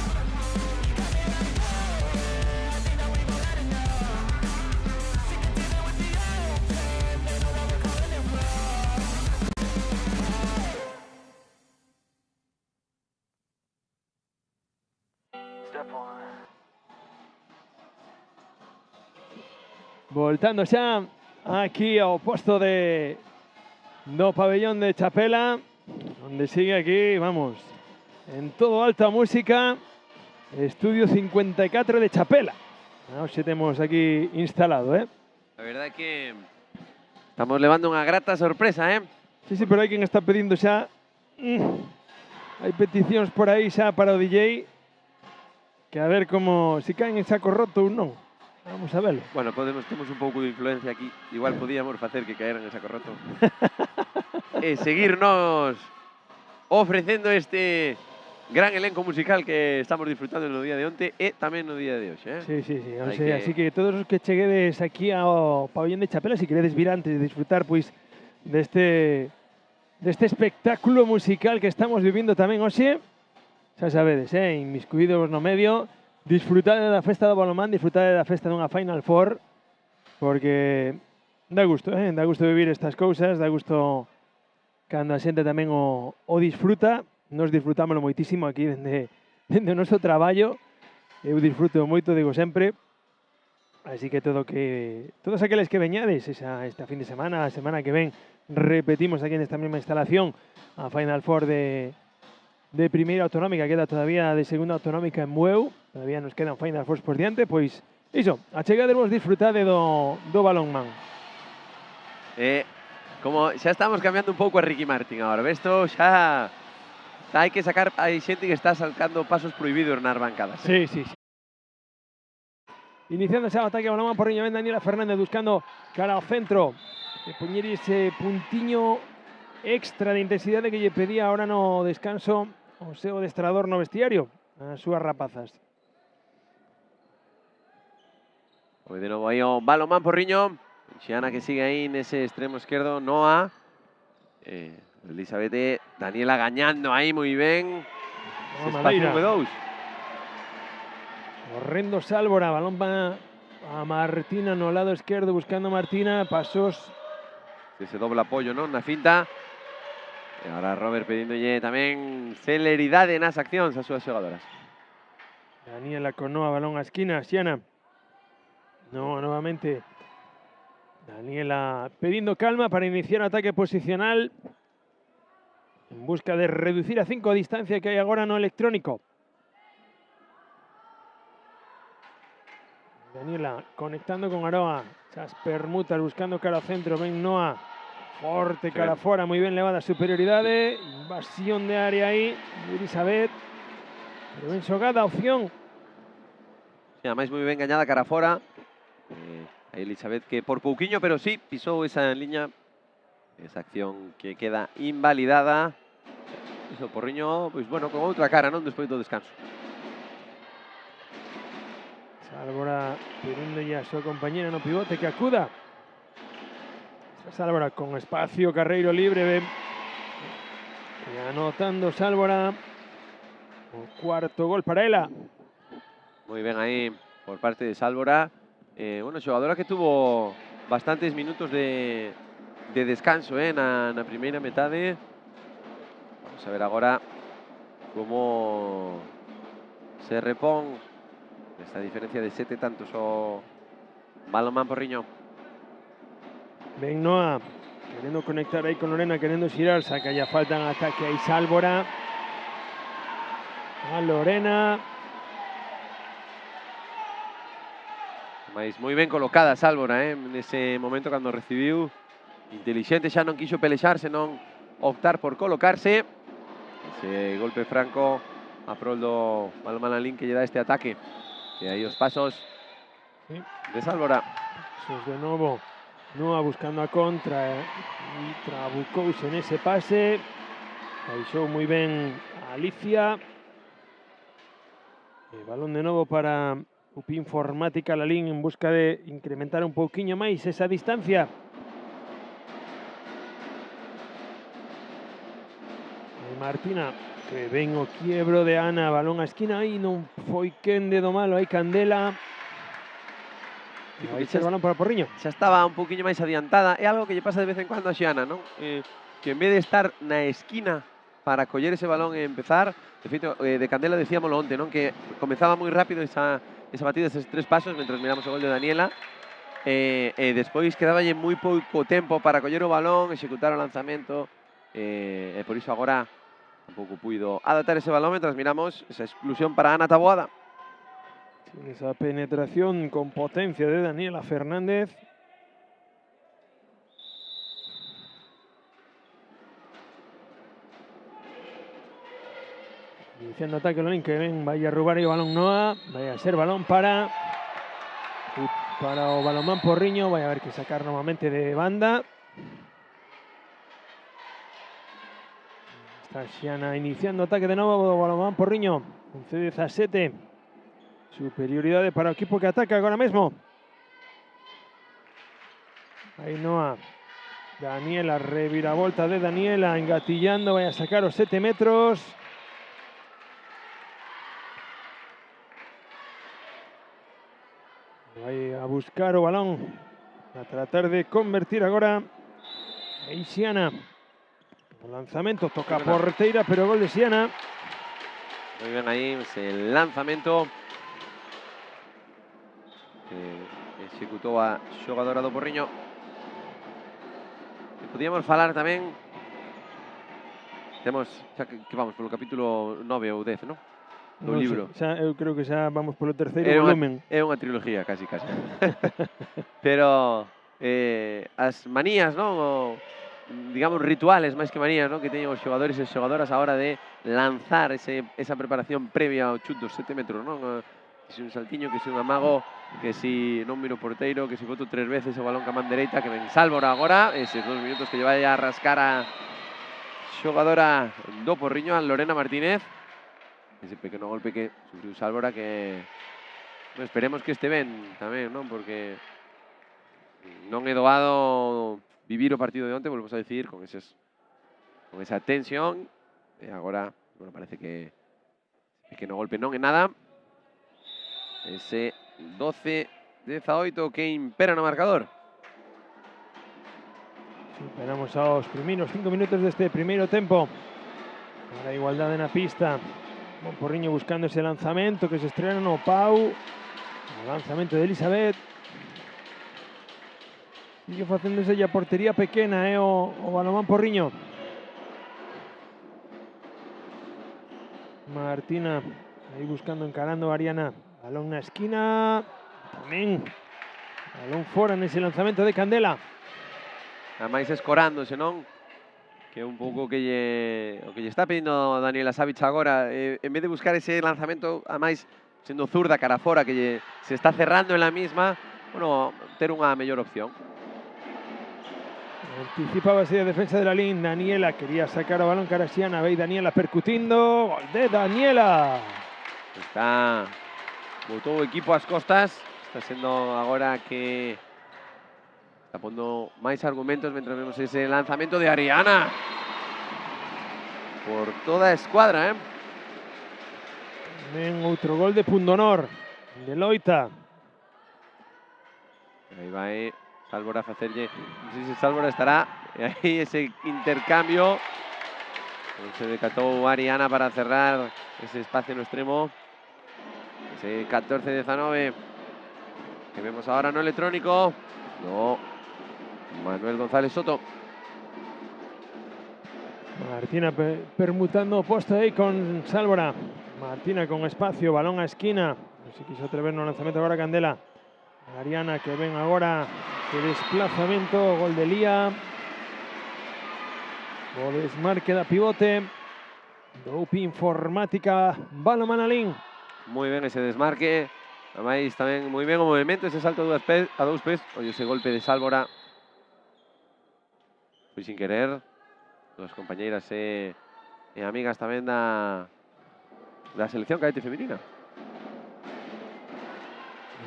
got me like, oh, yeah, I think that we've all had enough. Sick of dealing with the old plan. They know that we're calling it wrong. Step one. Voltando xa aquí ao posto do pabellón de Chapela, onde sigue aquí, vamos, en todo alta música, Estudio 54 de Chapela. Hoxe temos aquí instalado, A verdade é que estamos levando unha grata sorpresa, Sí, pero hai quen está pedindo xa, hai peticións por aí xa para o DJ, que a ver como, si caen en saco roto ou non. Vamos a verlo. Bueno, temos un pouco de influencia aquí. Igual podíamos facer que caeran en saco roto. E seguirnos ofrecendo este gran elenco musical que estamos disfrutando no día de onte e tamén no día de hoxe. Sí. Así que todos os que cheguedes aquí ao pabellón de Chapela, se queredes vir antes de disfrutar pois deste espectáculo musical que estamos vivindo tamén hoxe, xa sabedes, inmiscuídos no medio, disfrutade da festa do balonmán, disfrutade da festa dunha Final Four, porque dá gusto vivir estas cousas, dá gusto cando a xente tamén o disfruta. Nos disfrutámoslo moitísimo aquí dende o noso traballo. Eu disfruto moito, digo sempre. Así que todos aqueles que veñades esta fin de semana, a semana que ven, repetimos aquí nesta mesma instalación a Final Four de primeira autonómica, queda todavía de segunda autonómica en Bueu, todavía nos quedan Final Fours por diante, pois iso, achegademos disfrutade do balonmán. Como xa estamos cambiando un pouco a Ricky Martin agora, vesto xa hai que sacar, hai xente que está saltando pasos prohibidos nas bancadas. Sí. Iniciando xa o ataque ao balonmán por riña, ven Daniela Fernández buscando cara ao centro, e poñer ese puntiño extra de intensidade que lle pedía ahora no descanso o seu adestrador no vestiario, as súas rapazas. Hoy de novo aí o balonmán Porriño, Xiana que sigue aí nese extremo esquerdo, Noa, Elizabeth, Daniela gañando aí moi ben, espacio V2. Horrendo Sálvora, balón para a Martina no lado esquerdo, buscando a Martina, pasos. Ese doble apoio, non? Na finta. E agora Robert pedíndolle tamén celeridade nas accións ás súas xogadoras. Daniela con Noa, balón a esquina, Xiana. No, nuevamente. Daniela pidiendo calma para iniciar un ataque posicional en busca de reducir a 5 a distancia que hai agora no electrónico. Daniela conectando con Aroa. Esas permutas buscando cara ao centro. Ven Noa. Forte cara fora. Moi ben levada a superioridade. Invasión de área aí. Elizabeth. Pero ben xogada, opción. Sí, ademais moi ben gañada cara fora. Aí Elizabeth que por pouquiño, pero sí, pisou esa liña. Esa acción que queda invalidada. Iso Porriño, pois bueno, con outra cara, non? Despois do descanso. Sálvora pidiendo ya a súa compañera no pivote que acuda. Sálvora con espacio, Carreiro libre. E anotando Sálvora o cuarto gol para ela. Moi ben aí por parte de Sálvora. Bueno, xogadora que tuvo bastantes minutos de descanso na primeira metade. Vamos a ver agora como se repón esta diferencia de 7 tantos o Balonmán Porriño. Ben Noa, queriendo conectar ahí con Lorena, queriendo girar, saca ya falta en ataque ahí Sálvora. A Lorena. Mais moi ben colocada Sálvora, nese momento cando recibiu. Intelixente, xa non quixo pelexar, senón optar por colocarse. Ese golpe franco a prol do Balonmán Lalín que lle dá este ataque. E aí os pasos de Sálvora. Pasos de novo. Noa buscando a contra e trabucouse nese pase. Baixou moi ben a Alicia. E balón de novo para UP Informática Lalín en busca de incrementar un pouquiño máis esa distancia. E Martina, que ven o quiebro de Ana, balón a esquina, aí non foi quen de do malo, aí Candela. Sí, Aí xa balón para Porriño. Xa estaba un poquinho máis adiantada. É algo que lle pasa de vez en cuando a Xiana, non? Que en vez de estar na esquina para coller ese balón e empezar, de feito, de Candela decíamoslo onte, non? Que comezaba moi rápido esa batida, esos 3 pasos, mentras miramos o gol de Daniela. E despois quedaballe moi pouco tempo para coller o balón, executar o lanzamento. E por iso agora tampouco puido adaptar ese balón, mentras miramos esa exclusión para Ana Taboada. Esa penetración con potencia de Daniela Fernández. Iniciando ataque Lolín, que ven, vaya a robar el balón Noa. Vaya a ser balón para o Balonmán Porriño. Vaya a haber que sacar nuevamente de banda. Está Xiana iniciando ataque de nuevo, Balonmán Porriño. 11-17. Superioridade para o equipo que ataca agora mesmo. Aí Noa. Daniela, reviravolta de Daniela, engatillando, vai a sacar os 7 metros. Vai a buscar o balón, a tratar de convertir agora. Aí Xiana. O lanzamento, toca porteira, pero gol de Xiana. Moi ben aí, ese lanzamento que executou a xogadora do Porriño. E podíamos falar tamén, temos, xa que vamos polo capítulo 9 ou 10, non? Do Non libro. sei, eu creo que xa vamos polo terceiro volumen. É unha trilogía, casi. Pero as manías, non? O, digamos, rituales, máis que manías, non? Que teñen os xogadores e xogadoras a hora de lanzar esa preparación previa ao chut dos 7 metros, non? Que si un saltiño, que si un amago, que si non miro porteiro, que si boto 3 veces o balón ca man dereita, que ven Sálvora agora, eses 2 minutos que lle vai a rascar a xogadora do Porriño, a Lorena Martínez. Ese pequeno golpe que sufriu Sálvora que esperemos que este ben tamén, non? Porque non é doado vivir o partido de onte, volvemos a decir, con esa tensión. E agora, bueno, parece que pequeno golpe non é nada. Ese 12-18 que impera no marcador. Esperamos aos primeiros 5 minutos deste primeiro tempo. Para a igualdade na pista. Bon Porriño buscando ese lanzamento que se estrena no Pau. O lanzamento de Elizabeth. Sigue facéndose a portería pequena, o Balonmán Porriño. Martina aí buscando, encarando a Ariana. Balón na esquina. Tamén balón fora nese lanzamento de Candela. Ademais escorándose, non? Que é un pouco o que lle está pedindo Daniela Savic agora. En vez de buscar ese lanzamento, ademais, sendo zurda cara fora, que se está cerrando en la misma, bueno, ter unha mellor opción. Anticipaba así a defensa de la línea. Daniela quería sacar o balón cara a Xiana. Veis Daniela percutindo. Gol de Daniela. Está botou o equipo ás costas. Está sendo agora que está pondo máis argumentos mentre vemos ese lanzamento de Ariana. Por toda a escuadra, Tamén outro gol de Pundonor. De Loita. Aí vai Sálvora a facerlle. Non sei se Sálvora estará. E aí ese intercambio. Se decatou Ariana para cerrar ese espacio no extremo. Ese 14-19 que vemos ahora no electrónico. No. Manuel González Soto. Martina permutando posto aí con Sálvora. Martina con espacio, balón a esquina. Non se quiso atrever no lanzamento agora Candela. Ariana que ven agora ese desplazamento, gol de Lía. O desmarque da pivote. Do UPI Informática, Balomanalín. Moi ben ese desmarque. Ademais tamén moi ben o movimento, ese salto a dous pés. Oye, ese golpe de Sálvora. Foi sin querer. Dos compañeiras e amigas tamén da selección cadete femenina.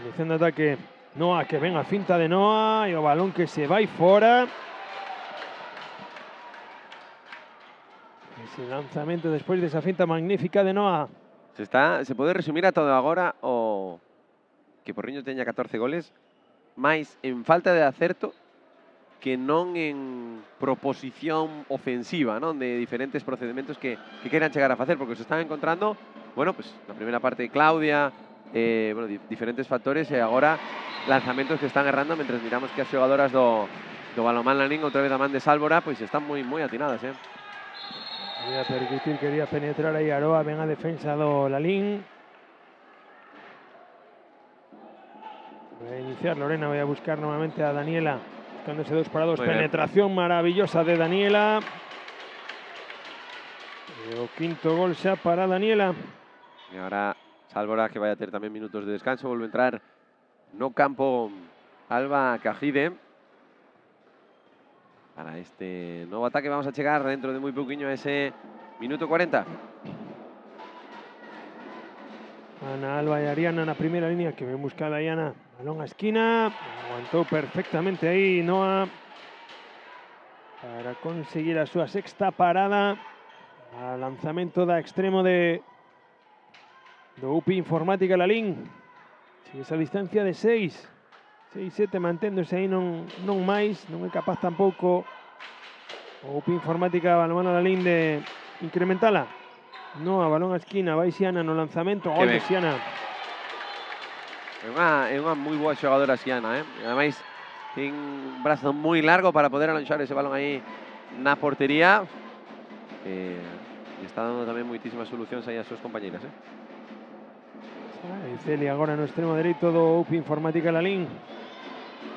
Iniciando ataque Noa que ven a finta de Noa e o balón que se vai fora. Ese lanzamento despois desa finta magnífica de Noa. Se pode resumir a todo agora o que Porriño teña 14 goles, máis en falta de acerto que non en proposición ofensiva, non, de diferentes procedementos que queran chegar a facer, porque se están encontrando, bueno, pues na primeira parte Claudia, bueno, diferentes factores e agora lanzamentos que están errando, mentres miramos que as xogadoras do Balonmán Lalín, outra vez a man de Sálvora, pois están moi atinadas, Quería percutir, quería penetrar aí Aroa, ven a defensa do Lalín. Vai a iniciar Lorena, vai a buscar novamente a Daniela. Buscándose 2 para 2, penetración maravillosa de Daniela. E o quinto gol xa para Daniela. E agora Sálvora que vai a ter tamén minutos de descanso, volve a entrar no campo Alba Cajide. Para este novo ataque vamos a chegar dentro de moi pouquiño a ese minuto 40. Ana Alba e Ariana na primeira línea, que ven buscada aí Ana. Balón a esquina, aguantou perfectamente aí Noa para conseguir a súa sexta parada. A lanzamento da extremo do UPI Informática Lalín. Sigue esa distancia de 6-7 manténdose aí, non máis, non é capaz tampouco o UPI Informática Balonmán Lalín de incrementala. Noa, balón a esquina, vai Xiana no lanzamento, gol de Xiana. É unha moi boa xogadora Xiana, Ademais, ten un brazo moi largo para poder alonxar ese balón aí na portería. E está dando tamén moitísimas solucións aí ás súas compañeiras, Celia agora no extremo dereito do UPI Informática Lalín.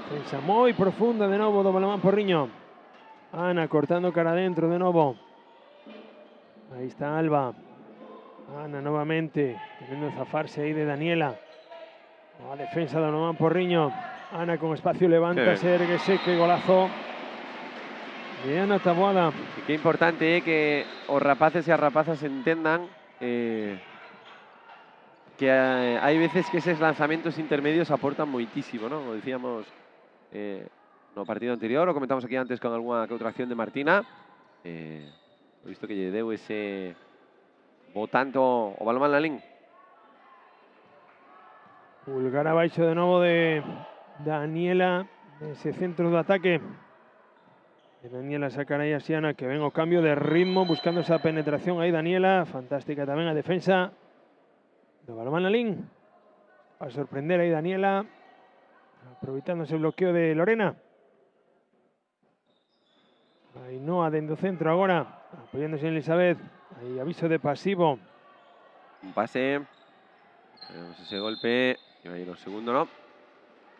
Defensa moi profunda de novo do Balonmán Porriño. Ana cortando cara adentro de novo. Aí está Alba. Ana novamente, querendo zafarse aí de Daniela. A defensa do Balonmán Porriño. Ana con espacio levanta, erguese, que golazo. De Ana Taboada. E que importante é que os rapaces e as rapazas entendan que hai veces que eses lanzamentos intermedios aportan moitísimo, non? O dicíamos no partido anterior, o comentamos aquí antes con algunha que outra acción de Martina. Visto que lle deu ese botanto o Balonmán Lalín. Pulgar abaixo de novo de Daniela, ese centro de ataque. De Daniela sacar aí a Xiana, que ven o cambio de ritmo, buscando esa penetración aí Daniela. Fantástica tamén a defensa do Balonmán Lalín. Para sorprender aí Daniela, aproveitándose o bloqueo de Lorena. Ainhoa dentro do centro agora, apoiándose en Elizabeth. Aí aviso de pasivo. Un pase. Tenemos ese golpe. Que va a ir un segundo, ¿no?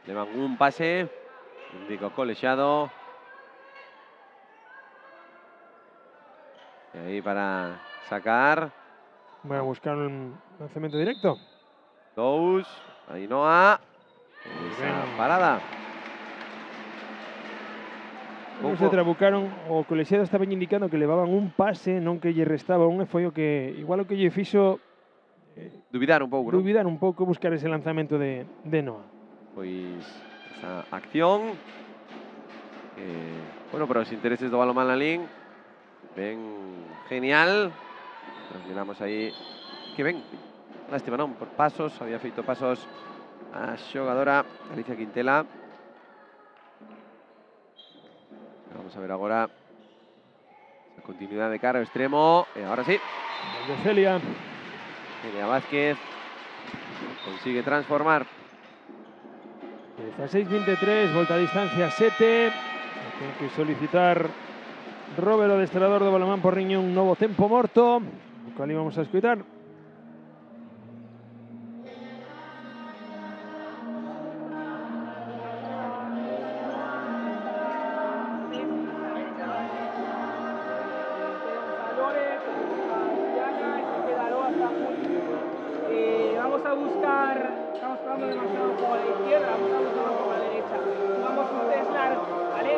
Le van un pase. Indico colegiado. Y ahí para sacar. Voy a buscar un lanzamiento directo. Dous. Ainhoa. esa parada. Non se trabucaron, o que o Lexeda estaba indicando que levaban un pase, non que lle restaba un, e foi o que, igual o que lle fixo Dubidar un pouco, non? dubidar un pouco, buscar ese lanzamento de Noah. Pois esa acción bueno, para os intereses do balonmán Lalín ben genial. Nos miramos aí que ben, lástima non, por pasos, había feito pasos a xogadora Alicia Quintela. Vamos a ver agora a continuidade de cara ao extremo, e agora sí. De Celia. Celia Vázquez consigue transformar. 16-23, volta a distancia 7. Ten que solicitar Robert, o adestrador do balonmán Porriño, un novo tempo morto, o cual íbamos a escutar. Vamos a buscar, estamos jugando demasiado por la izquierda, vamos a buscar por la derecha. Jugamos un test largo, ¿vale?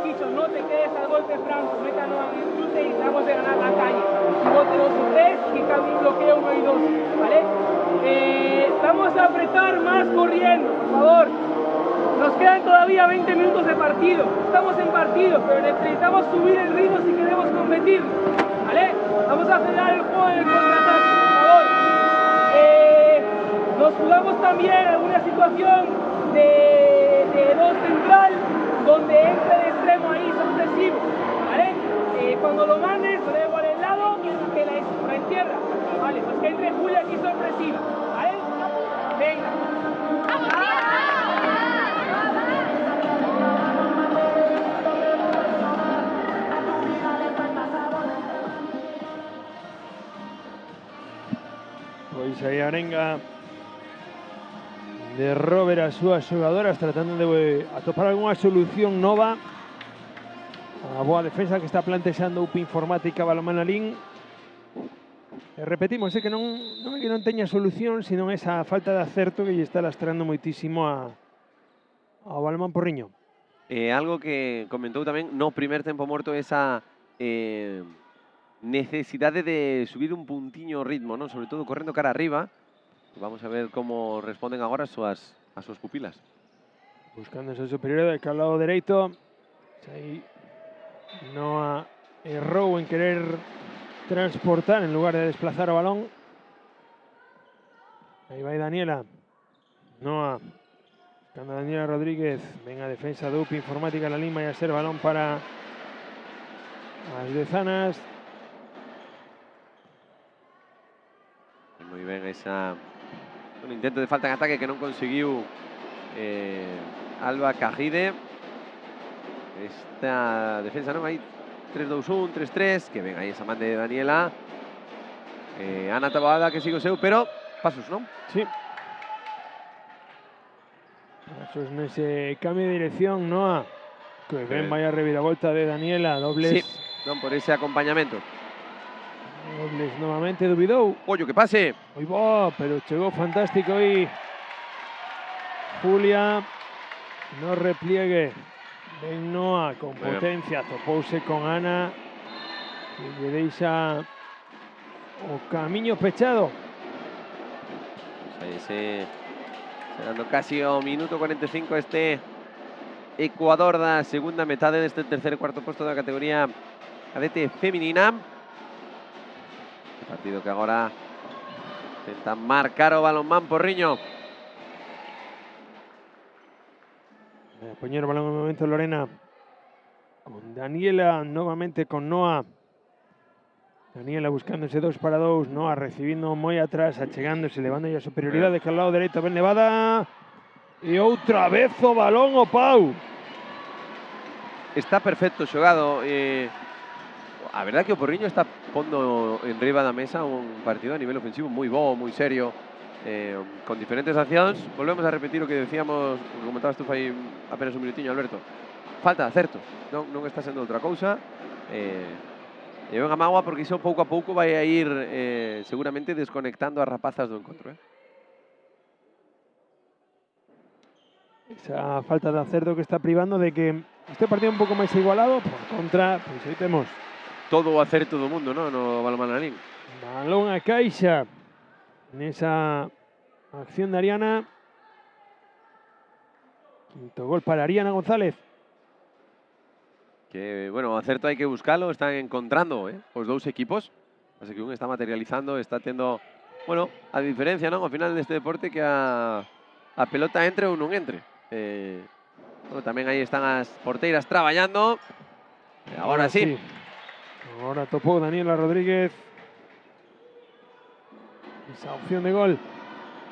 Chicho, no te quedes al golpe franco, métanos en el cruce y tratamos de ganar la calle. Bote 2 y 3 y cambio bloqueo 1 y 2, ¿vale? Vamos a apretar más corriendo, por favor. Nos quedan todavía 20 minutos de partido. Estamos en partido, pero necesitamos subir el ritmo si queremos competir, ¿vale? Vamos a acelerar el juego en el contraataque, por favor. Nos jugamos también en alguna situación de 2 central, donde entre el extremo ahí sorpresivo, ¿vale? Cuando lo mandes, lo debo por el lado, que la entierra, ¿vale? Pues que entre Julia aquí sorpresiva, ¿vale? Venga. Pois aí a arenga de Robert as súas xogadoras tratando de atopar algunha solución nova a boa defensa que está plantexando UP Informática Balonmán Lalín. E repetimos, que non é que non teña solución, sino esa falta de acerto que lle está lastrando moitísimo ao Balonmán Porriño. Algo que comentou tamén no primer tempo morto, esa necesidade de subir un puntiño o ritmo, non? Sobre todo correndo cara arriba. Vamos a ver como responden agora as súas pupilas. Buscando esa superioridade que ao lado dereito. Aí Noah errou en querer transportar en lugar de desplazar o balón. Aí vai Daniela. Noah. Buscando a Daniela Rodríguez. Ven a defensa do UP Informática la Lima e a ser balón para as dezanas. Moi ben un intento de falta en ataque que non conseguiu Alba Cajide. Esta defensa non hai 3-2-1, 3-3, que ven aí esa man de Daniela. Ana Taboada que sigue o seu, pero pasos, non? Sí. Pasos nese cambio de dirección, Noah. Que ben vai a reviravolta de Daniela, dobles. Sí, non por ese acompañamento. Dobles novamente dubidou. Ollo, que pase. Moi bo, pero chegou fantástico aí Julia. No repliegue. Ben Noah con potencia, topouse con Ana que lle deixa o camiño pechado. Dando casi o minuto 45 este Ecuador da segunda metade deste terceiro e cuarto posto da categoría cadete feminina. Partido que agora intenta marcar o balonmán Porriño. Voy a poner el balón en el momento Lorena. Con Daniela, nuevamente con Noah. Daniela buscando ese 2 para 2. Noah recibiendo moi atrás, achegándose, levando ya superioridad de al lado derecho. Ben levada. E outra vez o balón o Pau. Está perfecto xogado. A verdade que o Porriño está pondo en riba da mesa un partido a nivel ofensivo moi bo, moi serio. Con diferentes accións. Volvemos a repetir o que decíamos, o que comentabas tú fai apenas un minutiño, Alberto. Falta de acerto, non está sendo outra cousa. E ven a mágoa porque iso pouco a pouco vai a ir seguramente desconectando as rapazas do encontro. Esa falta de acerto que está privando de que este partido un poco más igualado. Por contra, pues ahí tenemos Todo o acerto do mundo, no Balonmán Lalín. balón a Caixa en esa acción de Ariana. Quinto gol para Ariana González. Que, bueno, o acerto hai que buscalo, están encontrando os dous equipos. Así que un está materializando, está tendo, bueno, a diferencia, non? Ao final deste deporte que a pelota entre ou non entre. Bueno, tamén aí están as porteiras traballando. E agora sí. Ahora topó Daniela Rodríguez. Esa opción de gol.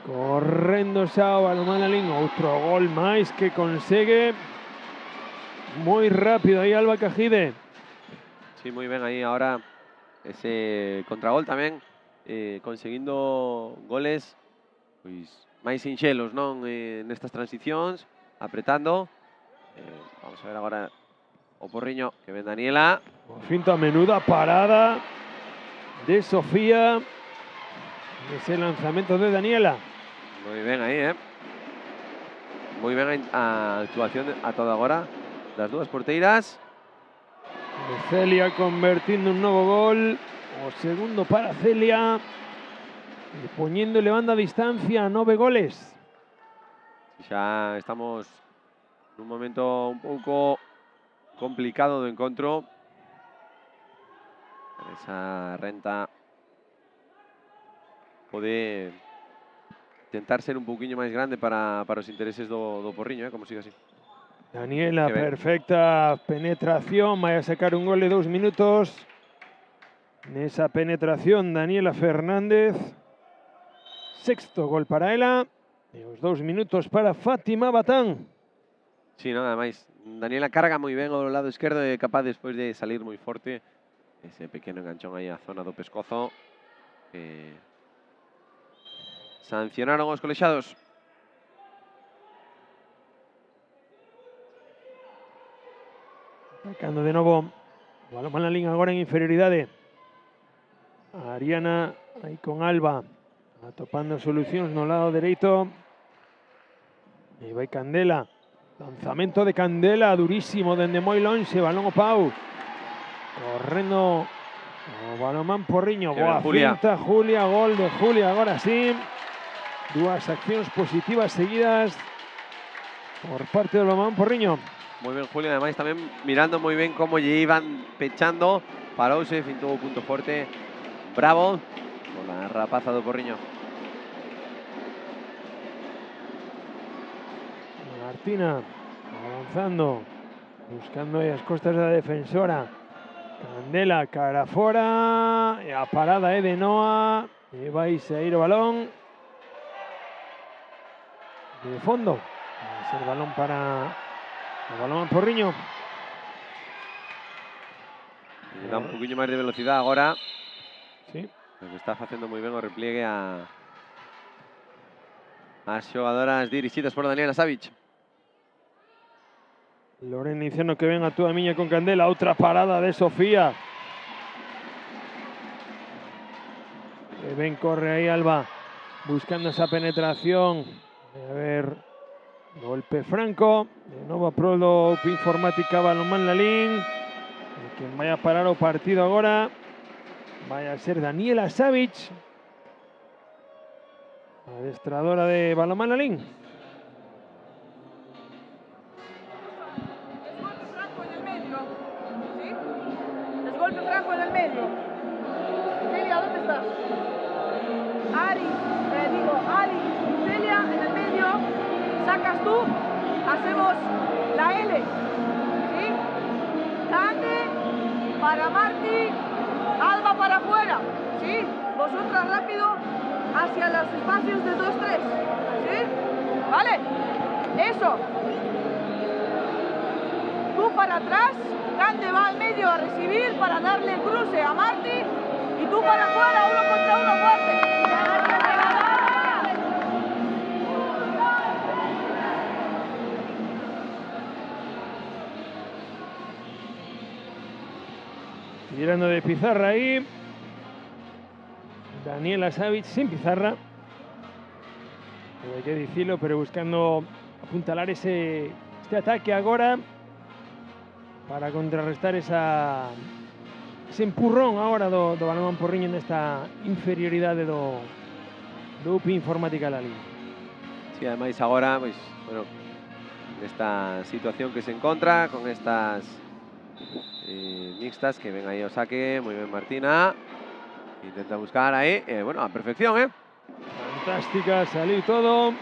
Correndo xa o Balonmán Lalín. Outro gol máis que consegue. Moi rápido aí Alba Cajide. Sí, moi ben aí ahora ese contragol tamén conseguindo goles pois máis sinxelos, non? Nestas transicións, apretando. Vamos a ver agora o Porriño que ven Daniela. Finta, menuda parada de Sofía. Ese lanzamento de Daniela. Moi ben aí, moi ben a actuación a toda agora das dúas porteiras. De Celia convertindo un novo gol. O segundo para Celia. E poñendo e levando a distancia a 9 goles. Xa estamos nun momento un pouco complicado do encontro. Esa renta pode tentar ser un pouquiño máis grande para os intereses do Porriño, como sigue así. Daniela, perfecta penetración, vai a sacar un gol de 2 minutos. Nesa penetración, Daniela Fernández. Sexto gol para ela. E os 2 minutos para Fátima Batán. Sí, nada máis. Daniela carga moi ben ao lado esquerdo e capaz despois de salir moi forte. Ese pequeno enganchón aí á zona do pescozo. Sancionaron os colexados. Sacando de novo o Balonmán Lalín agora en inferioridade. Ariana aí con Alba. Atopando solucións no lado dereito. E vai Candela. Lanzamento de Candela, durísimo dende moi lonxe. Balón o Pau. Correndo o Balonmán Porriño. Boa finta, Julia. Gol de Julia, agora sí. Dúas accións positivas seguidas por parte do Balonmán Porriño. Moi ben, Julio, ademais tamén mirando moi ben como lle iban pechando. Parouse, fintou o punto forte. Bravo, con a rapaza do Porriño. Martina avanzando, buscando aí as costas da defensora. Candela, cara fora, e a parada é de Noa. E vai sair o balón. De fondo, vai ser balón para o Balonmán Porriño. Le dá un poquinho máis de velocidade agora. Sí. Porque está facendo moi ben o repliegue as xogadoras dirixidas por Daniela Savic. Lorena Iciano que ven a túa miña con Candela. Outra parada de Sofía. Que ben corre aí Alba. Buscando esa penetración. A ver, golpe franco. De novo a prol do Informática Balonmán Lalín. E quen vai a parar o partido agora vai a ser Daniela Savic, adestradora de Balonmán Lalín. Golpe franco en el medio. Celia, ¿dónde estás? Ari y Celia en el medio. Sacas tú, hacemos la L. ¿Sí? Cande para Marti, Alba para afuera. ¿Sí? Vosotras rápido hacia los espacios de 2-3. ¿Sí? ¿Vale? Eso. Tú para atrás. Cande va al medio a recibir para darle cruce a Marti y tú para afuera, 1 contra 1 fuerte. Tirando de pizarra ahí. Daniela Savic sin pizarra. Hay que decirlo, pero buscando apuntalar este ataque agora para contrarrestar ese empurrón agora do Balonmán Porriño nesta inferioridade do UPI Informática Lalín. Sí, ademais agora, pois, bueno, nesta situación que se encontra con estas mixtas que ven aí ao saque, moi ben Martina, intenta buscar aí, bueno, a perfección, Fantástica, saliu todo,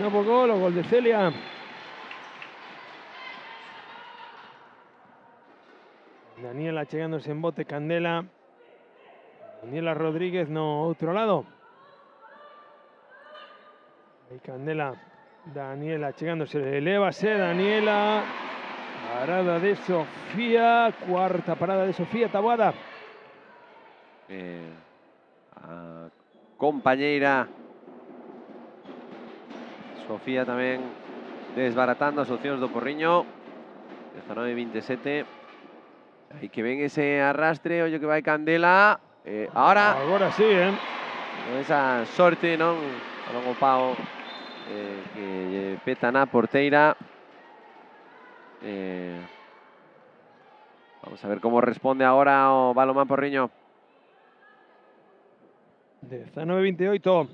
novo gol, o gol de Celia. Daniela chegándose en bote, Candela, Daniela Rodríguez no outro lado. Aí Candela, Daniela chegándose, elévase, Daniela, parada de Sofía, cuarta parada de Sofía Taboada. A compañeira Sofía tamén desbaratando as opcións do Porriño. 19-27. Aí que ven ese arrastre, ollo que vai Candela. Agora sí, esa sorte, non? A longo pao que lle peta na porteira. Vamos a ver como responde agora o Balonmán Porriño. 19-28.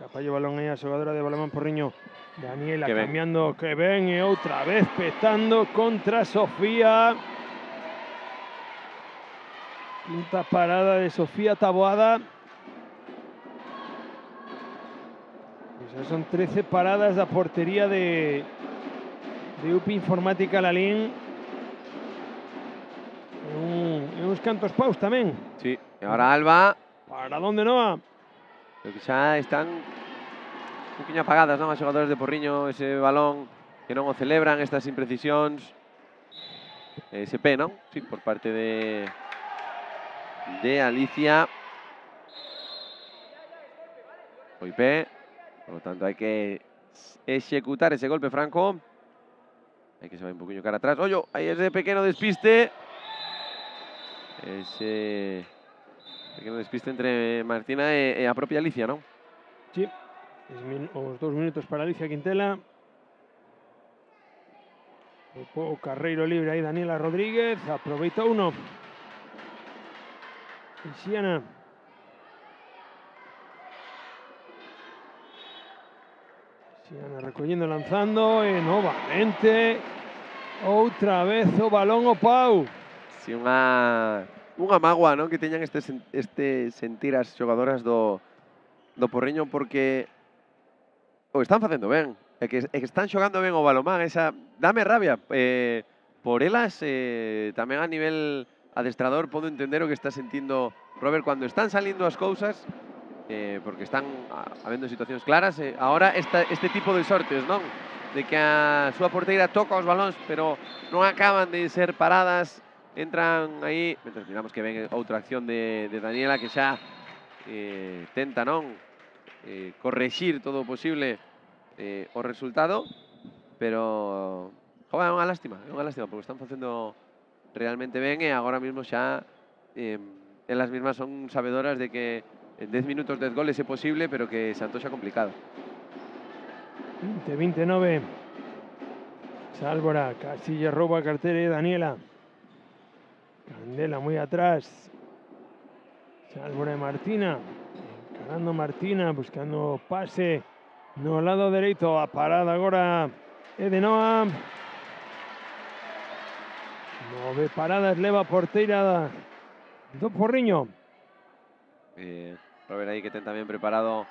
Capallo balón aí a xogadora de Balonmán Porriño. Daniela que cambiando, que ven e outra vez petando contra Sofía. Quinta parada de Sofía Taboada. Esas son 13 paradas da portería de UPI Informática Lalín. E uns cantos paus tamén. Sí, e agora Alba. Para onde Noa? Creo que xa están un poquinho apagadas, non? As xogadoras de Porriño, ese balón que non o celebran, estas imprecisións. Ese pé, non? Sí, por parte de Alicia. Foi pé, por lo tanto hai que executar ese golpe franco. Hai que se vai un poquinho cara atrás. Ollo, aí ese pequeno despiste. Ese pequeno despiste entre Martina e a propia Alicia, non? Sí, os 2 minutos para Alicia Quintela. O carreiro libre aí Daniela Rodríguez, aproveita uno. Xiana. Xiana recollendo, lanzando e novamente outra vez o balón o pau. Si unha mágoa, non, que teñan este sentir as xogadoras do Porriño porque o están facendo ben, e que están xogando ben o balonmán, dame rabia por elas, tamén a nivel adestrador podo entender o que está sentindo Robert cando están salindo as cousas, porque están habendo situacións claras, agora este tipo de sortes, non? De que a súa porteira toca os balóns, pero non acaban de ser paradas, entran aí, mentre miramos que ven outra acción de Daniela que xa tenta, non? Correxir todo o posible o resultado, pero é unha lástima porque están facendo realmente ben e agora mesmo xa elas mesmas son sabedoras de que en 10 minutos 10 goles é posible, pero que se antoxa complicado. 20-29. Sálvora, casi lle rouba a cartera de Daniela. Candela moi atrás. Sálvora de Martina. Encarando Martina, buscando pase no lado dereito. A parada agora é de Noa. 9 paradas leva a porteira do Porriño. Robert aí que ten tamén preparado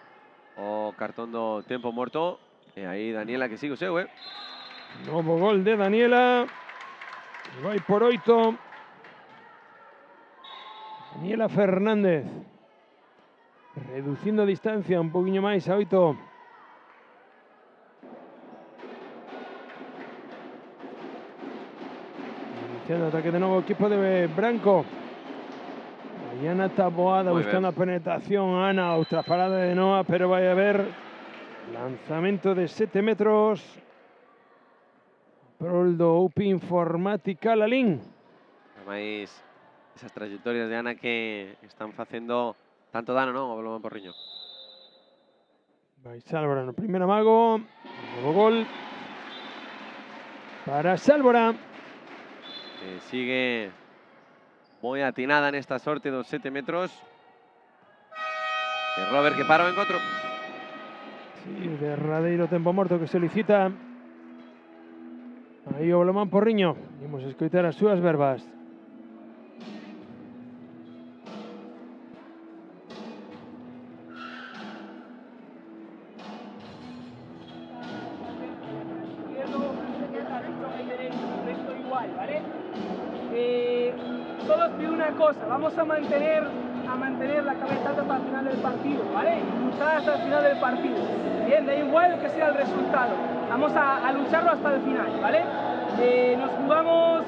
o cartón do tempo morto. E aí Daniela que sigue o seu, Novo gol de Daniela. Vai por 8. Daniela Fernández. Reducindo a distancia un poquinho máis a 8. Iniciando ataque de novo o equipo de Branco. Ana Taboada buscando a penetración. Ana, outra parada de Noa, pero vai a haber lanzamento de 7 metros. Prol do UPI Informática Lalín. Ademais, esas trayectorias de Ana que están facendo tanto dano, non, ao Balonmán Porriño. Vai Sálvora no primeiro amago. Nuevo gol para Sálvora. Sigue muy atinada en esta sorte dos 7 metros. E Robert que para o encontro. Sí, derradeiro tempo morto que solicita aí o Balonmán Porriño. Imos escoitar as súas verbas. Recto igual, ¿vale? Todos pido una cosa, vamos a mantener la cabeza alta hasta el final del partido, ¿vale? Luchar hasta el final del partido. Bien, da igual que sea el resultado. Vamos a lucharlo hasta el final, ¿vale? Nos jugamos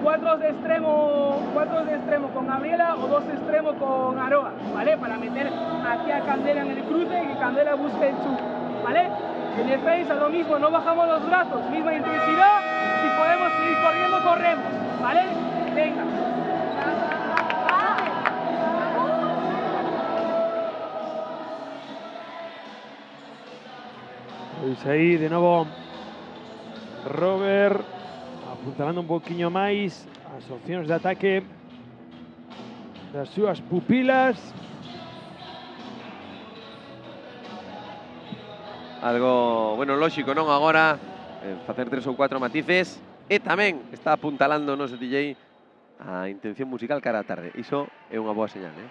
4 de extremo con Gabriela o 2 de extremo con Aroa, ¿vale? Para meter aquí a Candela en el cruce y que Candela busque el chute, ¿vale? En defensa lo mismo, no bajamos los brazos, misma intensidad. Si podemos seguir corriendo, corremos, ¿vale? Venga. Pois aí, de novo, Robert apuntalando un poquinho máis as opcións de ataque das súas pupilas. Algo, bueno, lógico, non? Agora, facer 3 ou 4 matices. E tamén está apuntalando o noso DJ a intención musical cara á tarde. Iso é unha boa señal, eh?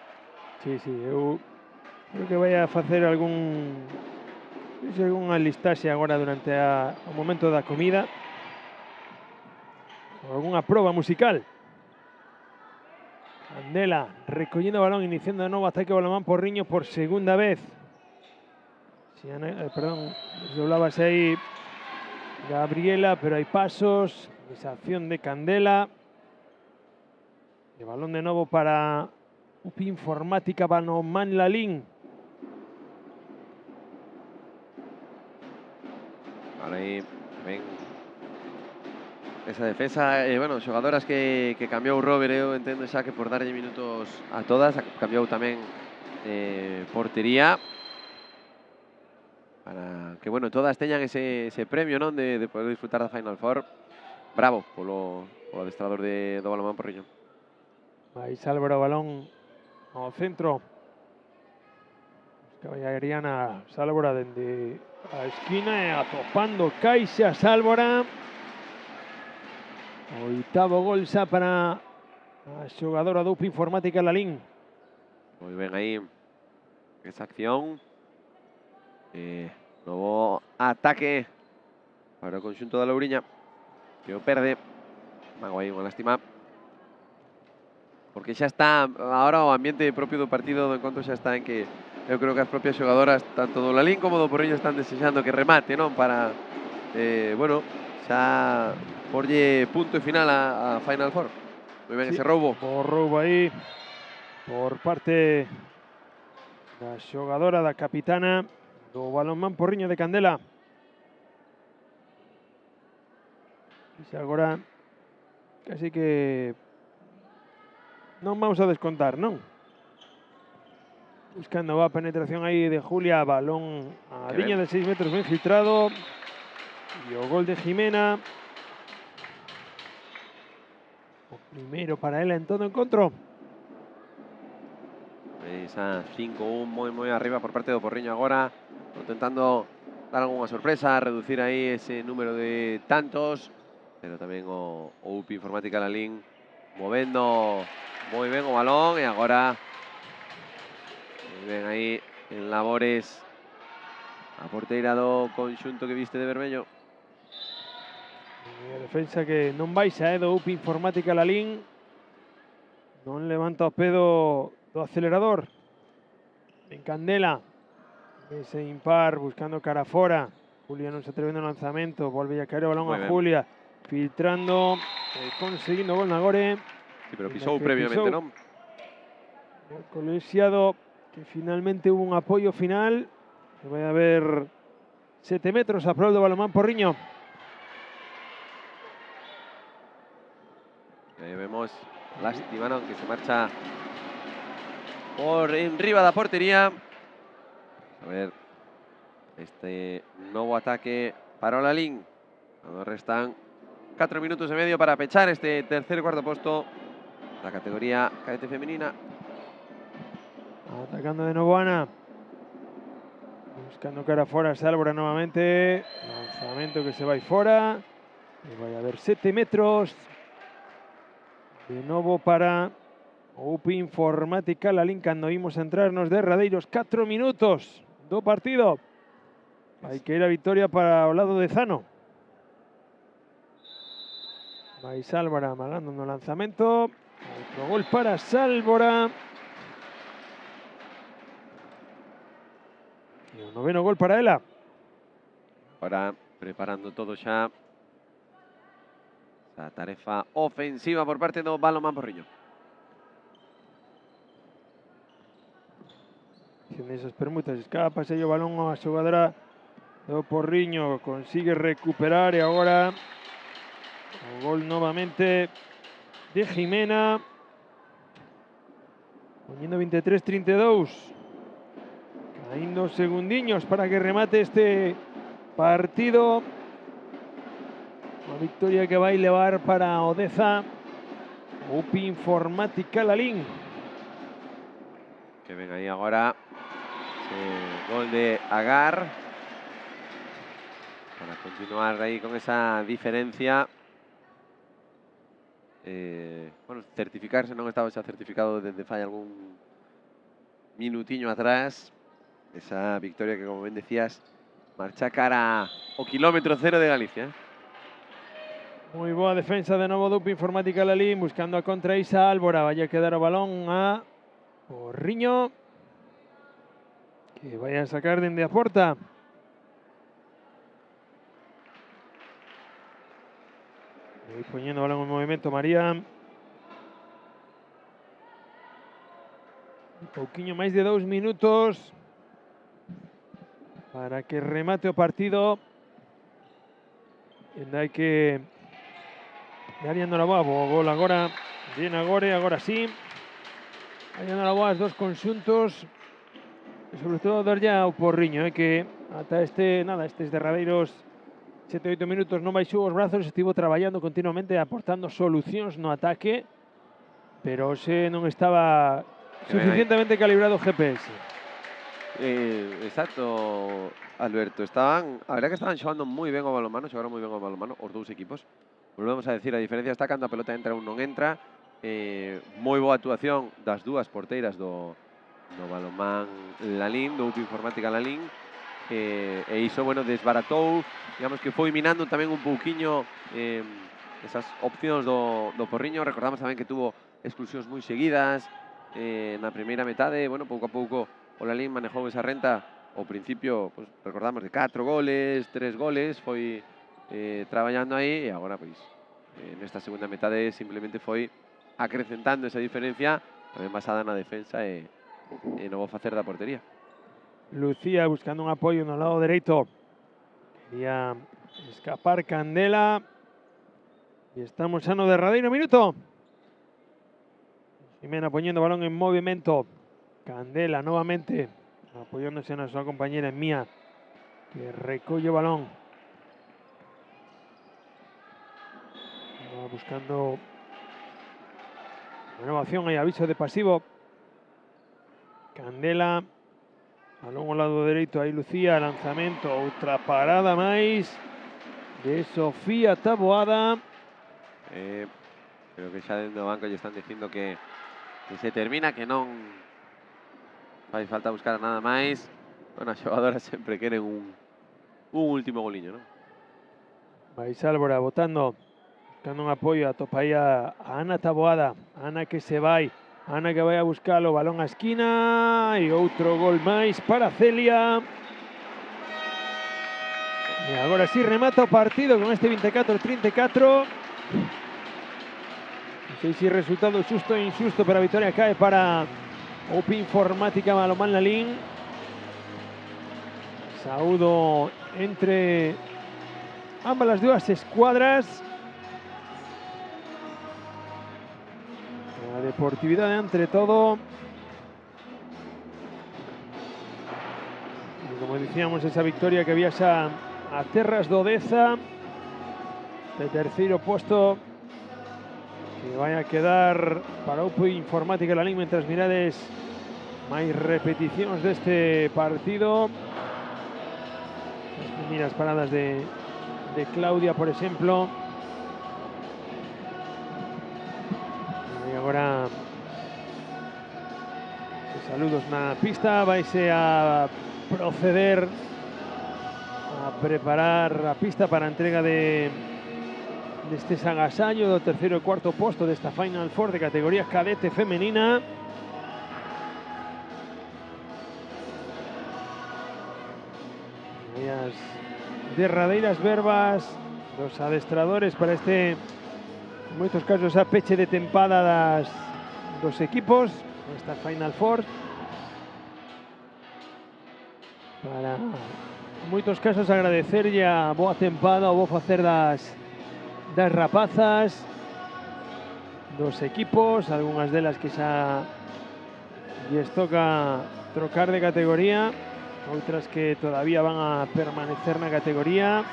Sí, eu creo que vai a facer algunha listaxe agora durante o momento da comida. Algunha proba musical. Candela recollendo o balón, iniciando de novo ataque ao Balonmán Porriño por segunda vez. Perdón, desdoblábase aí Gabriela, pero hai pasos, esa acción de Candela. E balón de novo para UPI Informática Balonmán Lalín. Ahora aí ven esa defensa, bueno, xogadoras que cambiou Robert, eu entendo xa que por darlle minutos a todas, cambiou tamén portería, para que, bueno, todas teñan ese premio, non, de poder disfrutar da Final Four. Bravo polo adestrador do Balonmán Porriño. Aí Sálvora o balón ao centro. Buscaba a Ariana Sálvora dende a esquina e atopando Caixa Sálvora. Oitavo gol xa para a xogadora do UPI Informática Lalín. Moi ben aí esa acción. Novo ataque para o conxunto da Louriña, que o perde. Mago aí, unha lástima. Porque xa está, agora o ambiente propio do partido do encontro xa está en que eu creo que as propias xogadoras, tanto do Lalín como do Porriño, están desexando que remate, non? Para, bueno, xa porlle punto e final a Final Four. Moi ben, ese roubo. O roubo aí por parte da xogadora, da capitana do Balonmán Porriño de Candela. E xa agora casi que non vamos a descontar, non? Buscando a penetración aí de Julia, balón a liña de 6 metros ben filtrado. E o gol de Jimena. O primeiro para ela en todo encontro. Esa 5-1 moi arriba por parte do Porriño agora, intentando dar algunha sorpresa, reducir aí ese número de tantos, pero tamén o UPI Informática Lalín movendo moi ben o balón e agora ven aí en labores a porteira do conxunto que viste de vermello. E a defensa que non baixa do UPI Informática Lalín, non levanta o pé do acelerador. En Candela, ese impar buscando cara fora. Julia non se atrevendo no lanzamento, volve a caer o balón a Julia, filtrando, conseguindo gol na Gore. Sí, pero pisou previamente, non? O colexiado que finalmente hubo un apoio final, que vai a haber 7 metros a prol do Balonmán Porriño. Aí vemos, lástima, non, que se marcha por enriba da portería. A ver, este nuevo ataque para Olalín. Cuando restan 4 minutos y medio para pechar este tercer y cuarto puesto, la categoría cadete femenina. Atacando de nuevo Ana. Buscando cara fuera Sálvora nuevamente. Lanzamiento que se va ahí fuera. Y vai a haber 7 metros. De nuevo para UPI Informática Lalín, cando imos a entrar nos derradeiros 4 minutos do partido. Hai que ir a victoria para o lado de Zano. Vai Sálvora amagando no lanzamento. Outro gol para Sálvora. E o noveno gol para ela. Ahora preparando todo xa esa tarefa ofensiva por parte do Balonmán Porriño. Haciendo esas permutas, escapa, se o balón a xogadora do Porriño, consigue recuperar e agora o gol novamente de Jimena, poniendo 23-32, caindo segundiños para que remate este partido. Una victoria que vai levar para Odeza UPI Informática Lalín. Que ven aí agora gol de Agar para continuar aí con esa diferencia. Bueno, certificarse, non estaba xa certificado desde fai algún minutiño atrás. Esa victoria que, como ben decías, marcha cara ao kilómetro cero de Galicia. Muy boa defensa de novo do UPI Informática Lalín, buscando a contra Isa Álvora. Vaya a quedar o balón a Porriño, que vaya a sacar dende a porta. Voy poniendo o balón en movimento María. Un pouquiño máis de 2 minutos para que remate o partido. E hai que Ariando la boa, o gol agora de Nagore, agora sí. Ariando la boa as dos conxuntos. E sobre todo dar ya ao Porriño, que ata estes derradeiros 7-8 minutos non baixou os brazos, estivo traballando continuamente, aportando solucións no ataque, pero hoxe non estaba suficientemente calibrado o GPS. Exacto, Alberto. A verdad que estaban xogando moi ben o balonmano, xogaron moi ben o balonmano os dous equipos. Volvemos a decir, a diferencia está cando a pelota entra ou non entra. Moi boa actuación das dúas porteiras do Balonmán Lalín, do UPI Informática Lalín. E iso, bueno, desbaratou, digamos que foi minando tamén un pouquiño esas opcións do Porriño. Recordamos tamén que tuvo expulsións moi seguidas na primeira metade. Bueno, pouco a pouco o Lalín manejou esa renta. Ao principio, pues, recordamos de 4 goles, 3 goles, foi traballando aí, e agora, pois, nesta segunda metade simplemente foi acrecentando esa diferencia, tamén basada na defensa e no bo facer da portería. Lucía buscando un apoio no lado dereito. Quería escapar Candela. E estamos xa no derradeiro minuto. Jimena poñendo o balón en movimento. Candela novamente apoyándose na súa compañera Mía, que recolle o balón. Buscando renovación, hay aviso de pasivo. Candela, balón ao lado dereito, aí Lucía, lanzamento, outra parada máis de Sofía Taboada. Creo que xa dentro do banco lle están dicindo que se termina, que non fai falta buscar nada máis. Bueno, as xogadoras sempre queren un último goliño, non? Vai Sálvora botando, buscando un apoio, atopa aí a Ana Taboada. Ana que se vai, Ana que vai a buscar o balón á esquina e outro gol máis para Celia. E agora sí remata o partido con este 24-34. Non sei se resultado xusto ou injusto, pero a victoria cae para UPI Informática Balonmán Lalín. Saúdo entre ambas las dúas escuadras. La deportividade entre todo. Y como decíamos, esa victoria que había a Terras do Deza, de terceiro posto, que vai a quedar para o UPI Informática la Liga, mentras mirades máis repeticións deste partido. As primeiras paradas de Claudia, por exemplo. E agora saludos na pista, vaise a proceder a preparar a pista para a entrega deste agasallo do terceiro e cuarto posto desta Final Four de categoría cadete femenina. E as derradeiras verbas dos adestradores para este, en moitos casos, a peche de tempada dos equipos esta Final Four. Para, en moitos casos, agradecerlle a boa tempada, o bo facer das rapazas, dos equipos, algunhas delas que xa lles toca trocar de categoría, outras que todavía van a permanecer na categoría.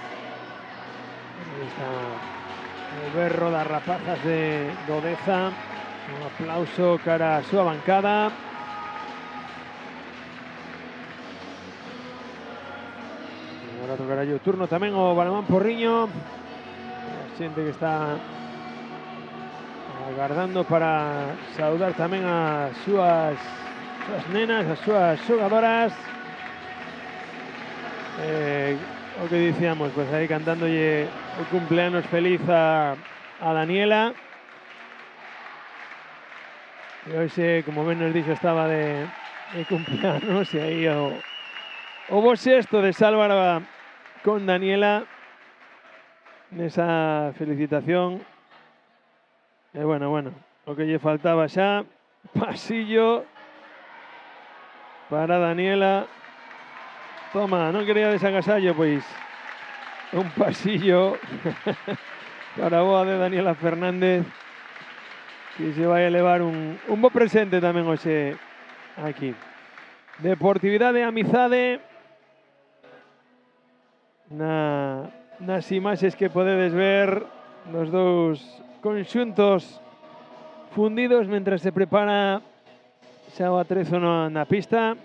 Está o berro das rapazas do Deza, un aplauso cara a súa bancada. Agora tocará o turno tamén o Balonmán Porriño, a xente que está agardando para saudar tamén as súas nenas, as súas xogadoras. O que dicíamos, pues aí cantándolle o cumpleanos feliz a Daniela. E hoxe, como ben nos dixo, estaba de cumpleanos, e aí o bo xesto de Sálvara con Daniela nesa felicitación. E bueno, o que lle faltaba xa, pasillo para Daniela. Toma, non quería desagasallo, pois un pasillo para a boa de Daniela Fernández, que se vai a levar un bo presente tamén hoxe aquí. Deportividade e amizade nas imaxes que podedes ver nos dous conxuntos fundidos mentras se prepara xa o atrezo na pista